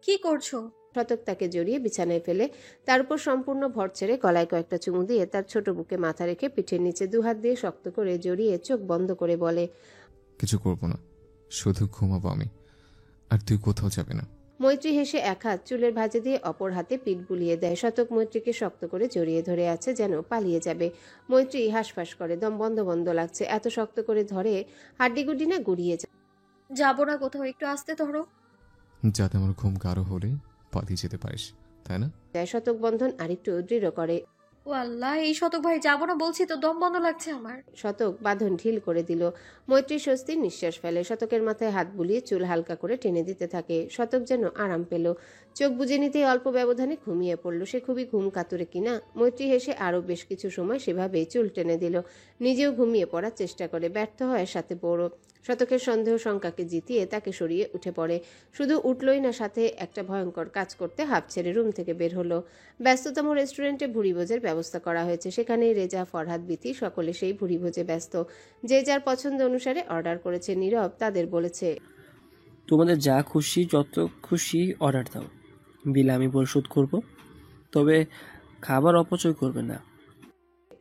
কি করছো? শতক তাকে জড়িয়ে বিছানায় ফেলে তার উপর সম্পূর্ণ ভর ছেড়ে গলায় কয়েকটা চুমু দিয়ে তার ছোট বুকে মাথা রেখে পিঠের নিচে দুহাত দিয়ে শক্ত করে জড়িয়ে চোখ বন্ধ করে বলে, কিছু করবো না, শুধু ঘুমাবো আমি, আর তুই কোথাও যাবি না। মৈত্রী হেসে এক হাত চুলের ভাঁজে দিয়ে অপর হাতে পিঠ বুলিয়ে দেয়। শতক মৈত্রীকে শক্ত করে জড়িয়ে ধরে আছে, যেন পালিয়ে যাবে। মৈত্রী হাঁসফাঁস করে, দম বন্ধ বন্ধ লাগছে। এত শক্ত করে ধরে হাড্ডিগুড্ডি না গুড়িয়ে যায়। যাবো না কোথাও, একটু আস্তে ধরো। যাতে আমার ঘুম গাঢ় হলে পালিয়ে যেতে পারিস, তাই না? শতক বন্ধন আরেকটু দৃঢ় করে। ও আল্লাহ, এই শতক ভাই যাবো না বলছি তো, দম বন্ধ লাগছে আমার। শতক বাঁধন ঢিল করে দিল। মৈত্রী স্বস্তির নিঃশ্বাস ফেলে। শতকের মাথায় হাত বুলিয়ে চুল হালকা করে টেনে দিতে থাকে। শতক যেন আরাম পেল। চোখ বুজে নিতেই অল্প ব্যবধানে ঘুমিয়ে পড়ল। সে খুবই ঘুম কাতুরে কিনা। মৈত্রী হেসে আরো বেশ কিছু সময় সেভাবেই চুল টেনে দিল। নিজেও ঘুমিয়ে পড়ার চেষ্টা করে, ব্যর্থ হয় সাথে বড়। শতকের সন্দেহ শঙ্কাকে জিতিয়ে তাকে সরিয়ে উঠে পড়ে। শুধু উঠলই না, সাথে একটা ভয়ঙ্কর কাজ করতে হাঁপ ছেড়ে রুম থেকে বের হলো। ব্যস্ততম রেস্টুরেন্টে ভুরিভোজের ব্যবস্থা করা হয়েছে। সেখানেই রেজা, ফরহাদ, বিথি সকলে সেই ভুরিভোজে ব্যস্ত। যে যার পছন্দ অনুসারে অর্ডার করেছে। নীরব তাদের বলেছে, তোমাদের যা খুশি যত খুশি অর্ডার দাও, বিল আমি পরিশোধ করব, তবে খাবার অপচয় করবে না।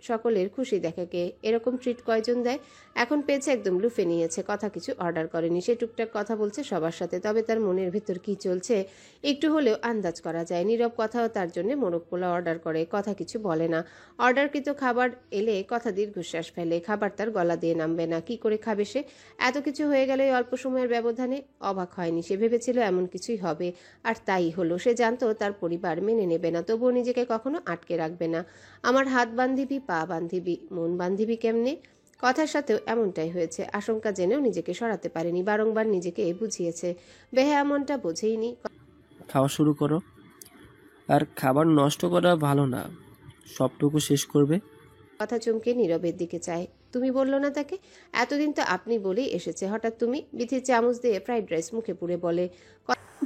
সকলের খুশি দেখাকে। এরকম ট্রিট কয়জন দেয়? এখন পেয়েছে, একদম লুফে নিয়েছে। কথা কিছু অর্ডার করেনি, সে টুকটাক কথা বলছে সবার সাথে, তবে তার মনের ভেতর কি চলছে একটু হলেও আন্দাজ করা যায়। নীরব কথাও তার জন্য মোরগ পোলাও অর্ডার করে, কথা কিছু বলে না। অর্ডারকৃত খাবার এলে কথা দীর্ঘশ্বাস ফেলে। খাবার তার গলা দিয়ে নামবে না, কি করে খাবে সে? এত কিছু হয়ে গেল এই অল্প সময়ের ব্যবধানে। অবাক হয়নি সে, ভেবেছিল এমন কিছুই হবে, আর তাই হলো। সে জানতো তার পরিবার মেনে নেবে না, তবুও নিজেকে কখনো আটকে রাখবে না। আমার হাত বান্ধিবি, পা বান্ধিবি, মন বান্ধিবি কেমনে? কথার সাথেও এমনটাই হয়েছে। আশঙ্কা জেনেও নিজেকে সরাতে পারেনি, বারংবার নিজেকে বুঝিয়েছে। বেহা এমনটা বোঝেইনি। খাওয়া শুরু করো, আর খাবার নষ্ট করা ভালো না, সবটুকু শেষ করবে। কথা চমকে নীরবের দিকে চায়। তুমি বললো না তাকে? এতদিন তো আপনি বলেই এসেছে, হঠাৎ তুমি? বিথির চামচ দিয়ে ফ্রাইড রাইস মুখে পুরে বলে।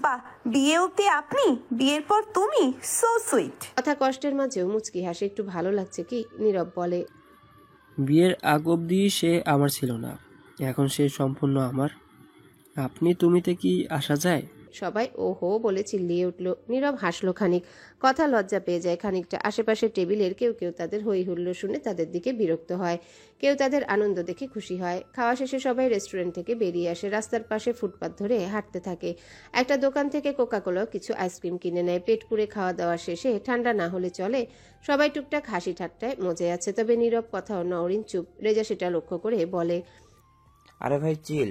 বাহ, বিয়ে অবধি আপনি, বিয়ের পর তুমি, সো সুইট। কথা কষ্টের মাঝেও মুচকি হাসে। একটু ভালো লাগছে কি? নীরব বলে। বিয়ের আগ অবধি সে আমার ছিল না, এখন সে সম্পূর্ণ আমার। আপনি তুমিতে কি আসা যায়? সবাই ওহো বলে চিল্লিয়ে উঠল। নীরব হাসলো খানিক, কথা লজ্জা পেয়ে যায় খানিকটা। আশেপাশের টেবিলের কেউ কেউ তাদের হই হুল্লো শুনে তাদের দিকে বিরক্ত হয়, কেউ তাদের আনন্দ দেখে খুশি হয়। খাওয়া শেষে সবাই রেস্টুরেন্ট থেকে বেরিয়ে আসে, রাস্তার পাশে ফুটপাত ধরে হাঁটতে থাকে। একটা দোকান থেকে কোকাকোলা কিছু আইসক্রিম কিনে নেয়। পেট পুরে খাওয়া দাওয়া শেষে ঠান্ডা না হলে চলে, সবাই টুকটাক হাসি ঠাট্টায় মজে আছে। তবে নীরব কথাও নওরিন চুপ। রেজা সেটা লক্ষ্য করে বলে, আরে ভাই চিল,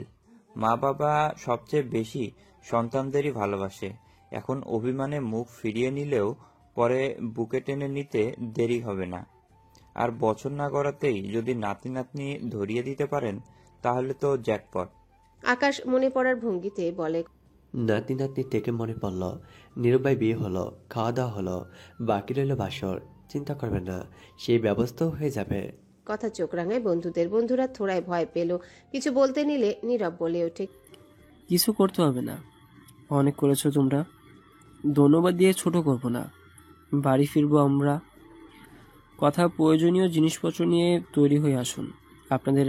মা বাবা সবচেয়ে বেশি সন্তানদেরই ভালোবাসে। এখন অভিমানে মুখ ফিরিয়ে নিলেও পরে বুকে টেনে নিতে দেরি হবে না। আর বছর না গড়াতেই যদি নাতি নাতনি ধরিয়ে দিতে পারেন তাহলে তো জ্যাকপট। আকাশ মনে পড়ার ভঙ্গিতে বলে, নাতি নাতনি থেকে মনে পড়ল নীরব ভাই বিয়ে হলো, খাওয়া দাওয়া হলো, বাকি রইল বাসর। চিন্তা করবেন না, সেই ব্যবস্থাও হয়ে যাবে। কথা চোখ রাঙায় বন্ধুদের। বন্ধুরা থোড়ায় ভয় পেল, কিছু বলতে নিলে নীরব বলে ওঠে, কিছু করতে হবে না, অনেক করেছো তোমরা, ধন্যবাদ দিয়ে ছোট করব না। বাড়ি ফিরবো আমরা। কথা প্রয়োজনীয় জিনিসপত্র নিয়ে তৈরি হয়ে আসুন আপনাদের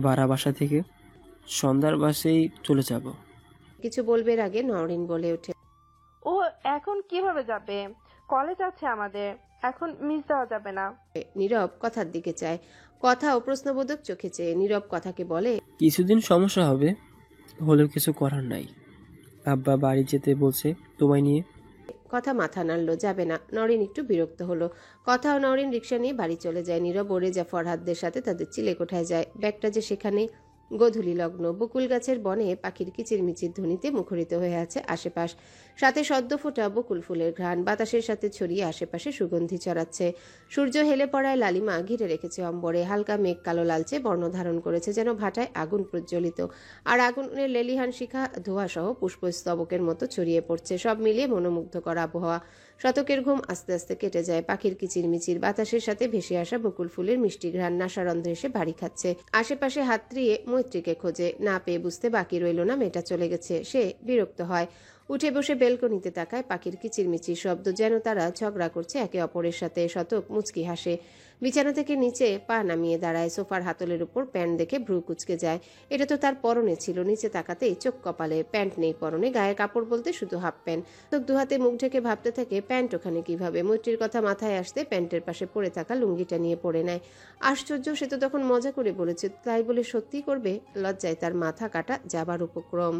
ভাড়া বাসা থেকে। সন্ধ্যার বাসেই চলে যাব। কিছু বলবার আগে নওরিন বলে ওঠে, ও এখন কিভাবে যাবে? কলেজ আছে আমাদের, এখন মিস দেওয়া যাবে না। নীরব কথার দিকে চায়। কথা ও প্রশ্নবোধক চোখে চেয়ে নীরব কথাকে বলে, কিছুদিন সমস্যা হবে, হলেও কিছু করার নাই। আব্বা বাড়ি যেতে বলছে তোমায় নিয়ে। কথা মাথা নাড়ল, যাবে না। নরিন একটু বিরক্ত হলো। কথা ও নরিন রিক্সা নিয়ে বাড়ি চলে যায়। নীরব ও রেজা ফরহাদদের সাথে তাদের চিলেকোঠায় যায়। ব্যাগটা যে সেখানে। গোধূলি লগ্ন, বকুল গাছের বনে পাখির কিচিরমিচির ধ্বনিতে মুখরিত হয়ে আছে আশেপাশ। সাথে সদ্য ফোটা বকুল ফুলের ঘ্রাণ বাতাসের সাথে ছড়িয়ে আশেপাশে সুগন্ধি ছড়াচ্ছে। সূর্য হেলে পড়ায় লালিমা ঘিরে রেখেছে অম্বরে। হালকা মেঘ কালো লালচে বর্ণ ধারণ করেছে, যেন ভাটায় আগুন প্রজ্বলিত। আর আগুনের লেলিহান শিখা ধোঁয়া সহ পুষ্পস্তবকের মতো ছড়িয়ে পড়ছে। সব মিলিয়ে মনোমুগ্ধকর আবহাওয়া। শতকের ঘুম আস্তে আস্তে কেটে যায়। পাখির কিচিরমিচির বাতাসের সাথে ভেসে আসা বকুল ফুলের মিষ্টি ঘ্রাণ নাসারন্ধ্রে এসে বাড়ি খাচ্ছে। আশেপাশে হাতড়িয়ে মৈত্রীকে খোঁজে, না পেয়ে বুঝতে বাকি রইল না মেয়েটা চলে গেছে। সে বিরক্ত হয়, উঠে বসে বেলকনিতে তাকায়। পাখির কিচিরমিচির শব্দ, যেন তারা ঝগড়া করছে একে অপরের সাথে। শতক মুচকি হাসে, বিছানা থেকে নিচে পা নামিয়ে দাঁড়ায়। সোফার হাতলের উপর প্যান্ট দেখে ভ্রু কুচকে যায়। এটা তো তার পরনে ছিল। নিচে তাকাতেই চোখ কপালে। প্যান্ট নেই পরনে, গায়ে কাপড় বলতে শুধু হাফ প্যান্ট। চোখ দুহাতে মুখ ঢেকে ভাবতে থাকে প্যান্ট ওখানে কিভাবে। মৈত্রীর কথা মাথায় আসতে প্যান্টের পাশে পড়ে থাকা লুঙ্গিটা নিয়ে পড়ে নেয়। আশ্চর্য, সে তো তখন মজা করে বলেছে, তাই বলে সত্যি করবে? লজ্জায় তার মাথা কাটা যাবার উপক্রম।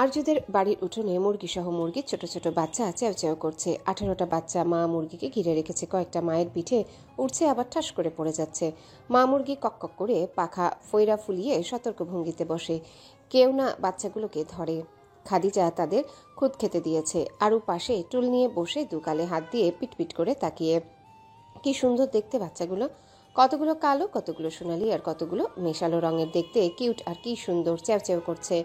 আর্যদের বাড়ির উঠোনে মুরগি সহ মুরগির ছোট ছোট বাচ্চা চেও চেও করছে। 18টা বাচ্চা মা মুরগিকে ঘিরে রেখেছে। কয়েকটা মায়ের পিঠে উঠছে, আবার ঠাস করে পড়ে যাচ্ছে। মা মুরগি কক করে পাখা ফৈরা ফুলিয়ে সতর্ক ভঙ্গিতে বসে। কেউ না বাচ্চাগুলোকে ধরে। খাদিজা তাদের খুদ খেতে দিয়েছে। আরও পাশে টুল নিয়ে বসে দুকালে হাত দিয়ে পিটপিট করে তাকিয়ে। কি সুন্দর দেখতে বাচ্চাগুলো, কতগুলো কালো, কতগুলো সোনালি, আর কতগুলো মেশালো রঙের। দেখতে কিউট আর কি সুন্দর। চেও চেও করছে।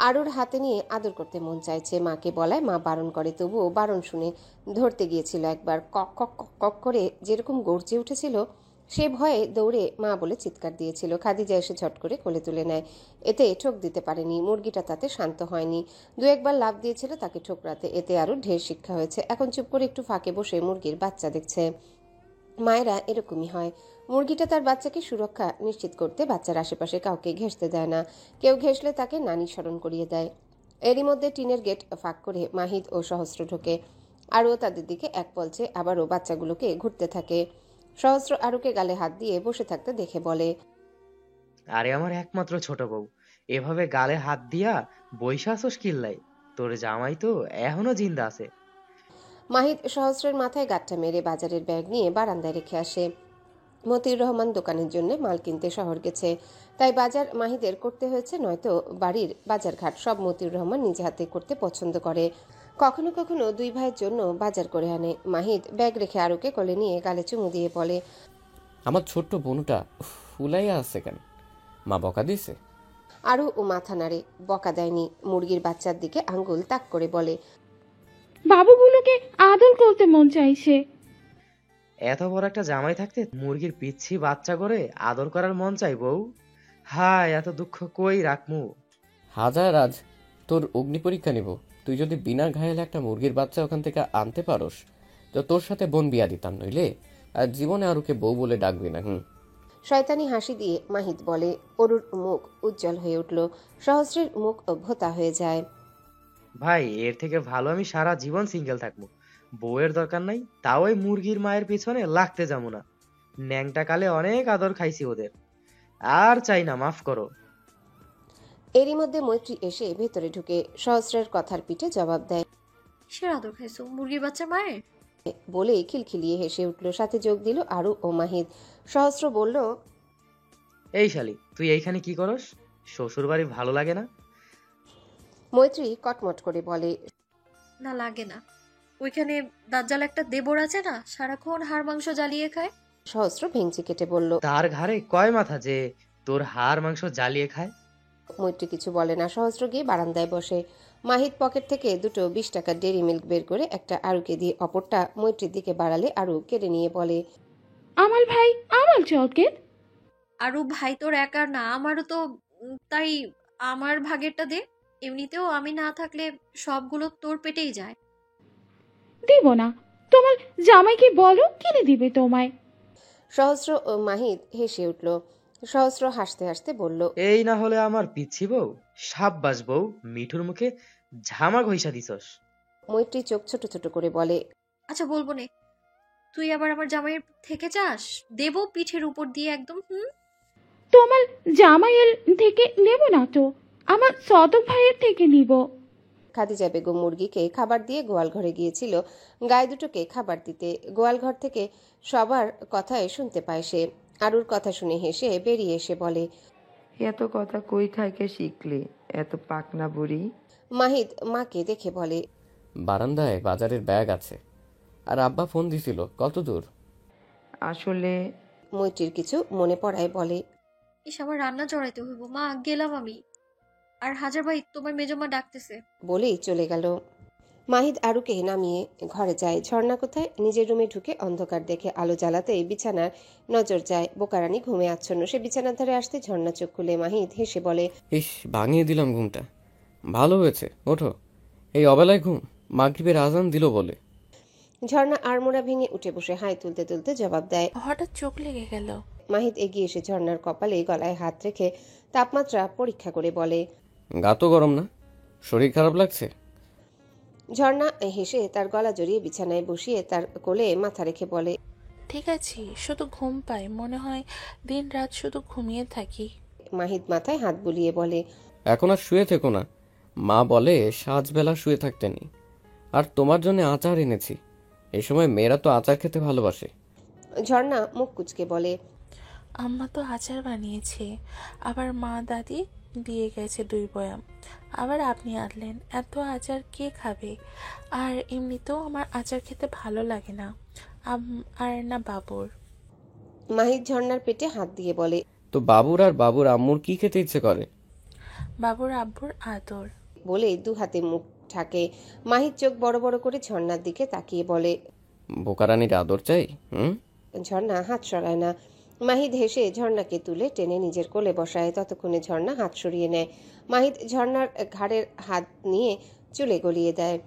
আরুর হাতে নিয়ে আদর করতে মন চাইছে। মাকে বলায় মা বারণ করে, তবুও বারণ শুনে ধরতে গিয়েছিল একবার। কক কক কক করে যেরকম গর্জে উঠেছিল, সে ভয়ে দৌড়ে মা বলে চিৎকার দিয়েছিল। খাদিজা এসে ঝট করে কোলে তুলে নেয়। এতে ঠোক দিতে পারেনি। মুরগিটা তাতে শান্ত হয়নি। দু একবার লাফ দিয়েছিল তাকে ঠোকরাতে। এতে আরও ঢের শিক্ষা হয়েছে। এখন চুপ করে একটু ফাঁকে বসে মুরগির বাচ্চা দেখছে। মায়েরা এরকমই হয়। মুরগিটা তার বাচ্চাকে সুরক্ষা নিশ্চিত করতে বাচ্চার আশেপাশে কাউকে ঘেঁষতে দেয় না। কেউ ঘেঁষলে তাকে নানি স্মরণ করিয়ে দেয়। এরই মধ্যে টিনের গেট ফাঁক করে মাহিদ ও সহস্র ঢোকে। আরও তাদের দিকে এক পলছে, আবারও বাচ্চাগুলোকে ঘুরতে থাকে। সহস্র আরুকে গালে হাত দিয়ে বসে থাকতে দেখে বলে, আরে আমার একমাত্র ছোট বউ, এভাবে গালে হাত দিয়া বইসা আসোস কিল্লাই? তোর জামাই তো এখনো জিন্দা আছে। মাহিদ সহস্রের মাথায় গাঁটটা মেরে বাজারের ব্যাগ নিয়ে বারান্দায় রেখে আসে। মতিউর রহমান দোকানের জন্য মাল কিনতে শহর গেছে, তাই বাজার মাহিদের করতে হয়েছে, নয়তো বাড়ির বাজারঘাট সব মতিউর রহমান নিজে হাতে করতে পছন্দ করে। কখনো কখনো দুই ভাইয়ের জন্য বাজার করে আনে। মাহিদ ব্যাগ রেখে আরুকে কোলে নিয়ে গালে চুমু দিয়ে বলে, আমার ছোট্ট বোনটা ফুলাইয়া আছে কেন? মা বকা দিছে? আরু ও মাথা নাড়ে। বকা দেয়নি। মুরগির বাচ্চার দিকে আঙ্গুল তাক করে বলে, বাবুগুলোকে আদর করতে মন চাইছে। এত বড় একটা জামাই থাকতে মুরগির পিচ্ছি বাচ্চা করে আদর করার মন চাই বউ? হায়, এত দুঃখ কই রাখমু? হাজার আজ তোর অগ্নি পরীক্ষা নিব। তুই যদি বিনা ঘায়েলে একটা মুরগির বাচ্চা ওখান থেকে আনতে পারোস, তো তোর সাথে বোন বিয়া দিতাম, নইলে আর জীবনে আরুকে বউ বলে ডাকবি না। শয়তানি হাসি দিয়ে মাহিদ বলে। অরুর মুখ উজ্জ্বল হয়ে উঠল। সহস্রের মুখ ভোতা হয়ে যায়। ভাই, এর থেকে ভালো আমি সারা জীবন সিঙ্গেল থাকবো। বউয়ের দরকার নাই, তাও ওই মুরগির মায়ের পিছনে লাগতে যাবো না। ন্যাংটা কালে অনেক আদর খাইছি ওদের, আর চাই না, মাফ করো। এরই মধ্যে মৈত্রী এসে ভেতরে ঢুকে সহস্রের কথার পিঠে জবাব দেয়। সে আদর খাইছো মুরগির বাচ্চা মায়ের? বলেই খিলখিলিয়ে হেসে উঠল। সাথে যোগ দিল আরু ও মাহিদ। সহস্র বলল, এই শালি, তুই এইখানে কি করস? শ্বশুর বাড়ি ভালো লাগে না? মৈত্রী কটমট করে বলে, না লাগে না। ওইখানে দাজ্জাল একটা দেবর আছে না, সারাক্ষণ হাড় মাংস জ্বালিয়ে খায়। সহস্র ভেঙচি কেটে বলল, তার ঘাড়ে কয় মাথা যে তোর হাড় মাংস জ্বালিয়ে খায়? মৈত্রী কিছু বলে না। সহস্র গিয়ে বারান্দায় বসে। মাহিদ পকেট থেকে দুটো 20 টাকার ডেরি মিল্ক বের করে একটা আরুকে দিয়ে অপরটা মৈত্রীর দিকে বাড়ালে আরু কেড়ে নিয়ে বলে, আমার ভাই আমার চকলেট। আরু ভাই তোর একার না, আমারও তো। তাই আমার ভাগেরটা দে। এমনিতেও আমি না থাকলে সবগুলো তোর পেটেই যায়। দিব না। তোমার জামাইকে বলো কিনে দিবে তোমায়। সহস্র ও মাহিদ হেসে উঠল। সহস্র হাসতে হাসতে বলল, এই না হলে আমার পিচ্ছি বউ? সাব্বাস বউ, মিঠুর মুখে ঝামা ঘইসা দিছস। মৈত্রী চোখ ছোট ছোট করে বলে, আচ্ছা বলবো নে। তুই আবার আমার জামাইয়ের থেকে চাস? দেবো পিঠের উপর দিয়ে একদম। তোমার জামাইয়ের থেকে নেব না তো, আমার সদক ভাইয়ের থেকে নিব। খাদিজা বেগম মুরগিকে খাবার দিয়ে গোয়াল ঘরে গিয়েছিল গায়ে দুটোকে খাবার দিতে। গোয়াল ঘর থেকে সবার কথাই শুনতে পায় সে। আরুর কথা শুনে হেসে বেরিয়ে এসে বলে, এত কথা কই থেকে শিখলি, এত পাকনা বুড়ি? মাহিদ মাকে দেখে বলে, বারান্দায় বাজারের ব্যাগ আছে, আর আব্বা ফোন দিছিল। কত দূর? আসলে মৈত্রীর কিছু মনে পড়ায় বলে, ইস, আমার রান্না চড়াইতে হইব। মা, গেলাম আমি। আর হাজার ভাই, তোমার মেজমা ডাকতেছে। বলেই চলে গেল। মাহিদ আরুকে নামিয়ে ঘরে যায়। ঝর্ণা কোথায়? নিজের রুমে ঢুকে অন্ধকার দেখে আলো জ্বালাতেই বিছানার নজর যায়। বোকারানি ঘুমে আচ্ছন্ন। সে বিছানার ধারে আসতে ঝর্ণা চোখ খুলে মাহিদ হেসে বলে, ইস, ভাঙিয়ে দিলাম ঘুমটা। ভালো হয়েছে, ওঠো। এই অবেলায় ঘুম? মাগরিবের আজান দিল বলে। ঝর্ণা আড়মোড়া ভেঙে উঠে বসে হাই তুলতে তুলতে জবাব দেয়, হঠাৎ চোখ লেগে গেল। মাহিদ এগিয়ে এসে ঝর্ণার কপালে গলায় হাত রেখে তাপমাত্রা পরীক্ষা করে বলে, গা তো গরম না? শরীর খারাপ লাগছে? ঝর্ণা হেসে তার গলা জড়িয়ে বিছানায় বসিয়ে তার কোলে মাথা রেখে বলে, ঠিক আছি, শুধু ঘুম পাই, মনে হয় দিন রাত শুধু ঘুমিয়ে থাকি। মাহিদ মাথায় হাত বুলিয়ে বলে, এখন আর শুয়ে থেকো না। মা বলে সাজবেলা শুয়ে থাকতে নেই। আর তোমার জন্য আচার এনেছি। এই সময় মেয়েরা তো আচার খেতে ভালোবাসে। ঝর্ণা মুখ কুচকে বলে, আম্মা তো আচার বানিয়েছে, আবার মা দাদি দিয়ে গেছে 2 বয়াম, আবার আপনি আনলেন। এত আচার কে খাবে? আর এমনিতেও আমার আচার খেতে ভালো লাগে না, আর না বাবুর। মাহিদ ঝর্ণার পেটে হাত দিয়ে বলে, তো বাবুর আর বাবুর আম্মুর কি খেতে ইচ্ছে করে? বাবুর আব্বুর আদর। বলে 2 হাতে মুখ ঢাকে। মাহিদ চোখ বড় বড় করে ঝর্ণার দিকে তাকিয়ে বলে, বোকারানির আদর চাই? ঝর্ণা হাত সরায় না। মাহিদ হেসে ঝর্ণাকে তুলে টেনে নিজের কোলে বসায়। ততক্ষণে ঝর্ণা হাত সরিয়ে নেয়। মাহিদ ঝর্ণার ঘাড়ের হাত নিয়ে চুলে গলিয়ে দেয়।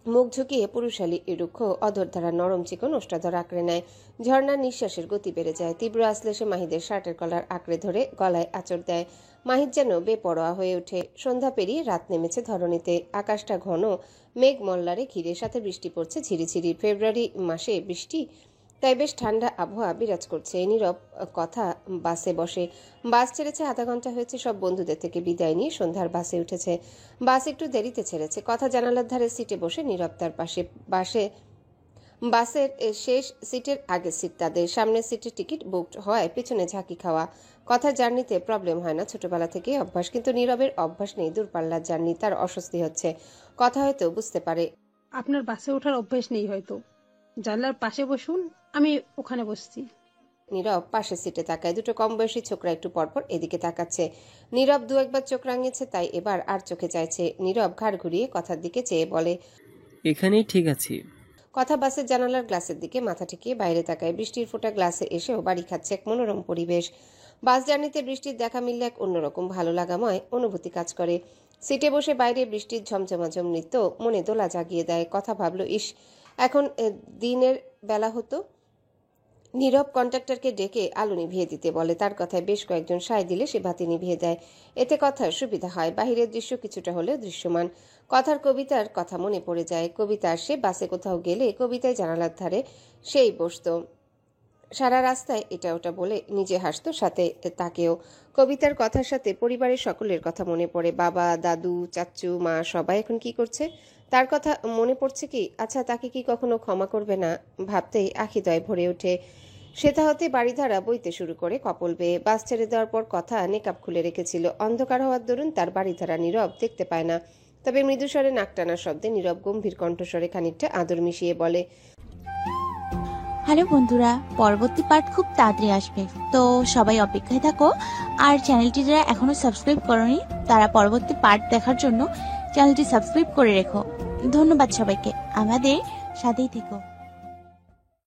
মুখ ঝুঁকিয়ে পুরুষালী রুক্ষ অধর দ্বারা নরম চিকন ওষ্ঠাধর আঁকড়ে নেয়। ঝর্ণার নিঃশ্বাসের গতি বেড়ে যায়। তীব্র আশ্লেষে মাহিদের শার্টের কলার আঁকড়ে ধরে গলায় আঁচড় দেয়। মাহিদ যেন বেপরোয়া হয়ে ওঠে। সন্ধ্যা পেরিয়ে রাত নেমেছে ধরণীতে। আকাশটা ঘন মেঘ মল্লারে ঘিরে, সাথে বৃষ্টি পড়ছে ঝিরিঝিরি। ফেব্রুয়ারি মাসে বৃষ্টি তাই বেশ ঠান্ডা আবহাওয়া বিরাজ করছে। নীরব কথা বাসে বসে। বাস ছেড়েছে আধা ঘন্টা হয়েছে, সব বন্ধুদের থেকে বিদায় নিয়ে সন্ধ্যার বাসে উঠেছে। বাস একটু দেরিতে ছেড়েছে। কথা জানালার ধারে সিটে বসে নীরব তার পাশে। বাসের শেষ সিটের আগের সিট তাদের, সামনের সিটের টিকিট বুকড হওয়ায় পিছনে ঝাঁকি খাওয়া। কথা জার্নিতে প্রবলেম হয় না, ছোটবেলা থেকেই অভ্যাস। কিন্তু নীরবের অভ্যাস নেই দূরপাল্লার জার্নি, তার অস্বস্তি হচ্ছে। কথা হয়তো বুঝতে পারে। আপনার বাসে ওঠার অভ্যেস নেই হয়তো, জানলার পাশে বসুন, আমি ওখানে বসছি। নীরব পাশের সিটে তাকায়। দুটো কম বয়সী ছোকরা একটু পরপর এদিকে তাকাচ্ছে। নীরব দু একবার চোখ রাঙিয়েছে, তাই এবার আর চোখে চাইছে। নীরব ঘাড় ঘুরিয়ে কথার দিকে চেয়ে বলে, এখানেই ঠিক আছি। কথা বাসের জানালার গ্লাসের দিকে মাথা ঠেকিয়ে বাইরে তাকায়। বৃষ্টির ফোঁটা গ্লাসে এসেও বাড়ি খাচ্ছে এক মনোরম পরিবেশ। বাস জার্নিতে বৃষ্টির দেখা মিললে এক অন্যরকম ভালো লাগাময় অনুভূতি কাজ করে। সিটে বসে বাইরে বৃষ্টির ঝমঝমাঝম নৃত্য মনে দোলা জাগিয়ে দেয়। কথা ভাবলো, ইস এখন দিনের বেলা হতো। নীরব কন্ট্রাক্টরকে ডেকে আলো নিভিয়ে দিতে বলে। তার কথায় বেশ কয়েকজন সায় দিলে সে বাতি নিভিয়ে দেয়। এতে কথার সুবিধা হয়। বাহিরের দৃশ্য কিছুটা হলেও দৃশ্যমান। কথার কবিতার কথা মনে পড়ে যায়। কবিতা সে বাসে কোথাও গেলে কবিতায় জানালার ধারে সেই বসতো। সারা রাস্তায় এটা ওটা বলে নিজে হাসতো, সাথে তাকেও। কবিতার কথার সাথে পরিবারের সকলের কথা মনে পড়ে। বাবা, দাদু, চাচ্চু, মা সবাই এখন কি করছে? তার কথা মনে পড়ছে কি? আচ্ছা, তাকে কি কখনো ক্ষমা করবে না ভাবতেই আখিদয় ভরে ওঠে। সেটা হতে বাড়িধারা বইতে শুরু করে কপল বেয়ে। বাস ছেড়ে দেওয়ার পর কথা নেকাব খুলে রেখেছিল। অন্ধকার হওয়ার দরুন তার বাড়িধারা নীরব দেখতে পায় না। তবে মৃদুস্বরে নাক টানার শব্দে নীরব গম্ভীর কণ্ঠস্বরে খানিকটা আদর মিশিয়ে বলে, হ্যালো বন্ধুরা, পরবর্তী পার্ট খুব তাড়াতাড়ি আসবে, তো সবাই অপেক্ষায় থাকো। আর চ্যানেলটি যারা এখনো সাবস্ক্রাইব করোনি তারা পরবর্তী পার্ট দেখার জন্য চ্যানেলটি সাবস্ক্রাইব করে রেখো। ধন্যবাদ সবাইকে, আমাদের সাথেই থেকো।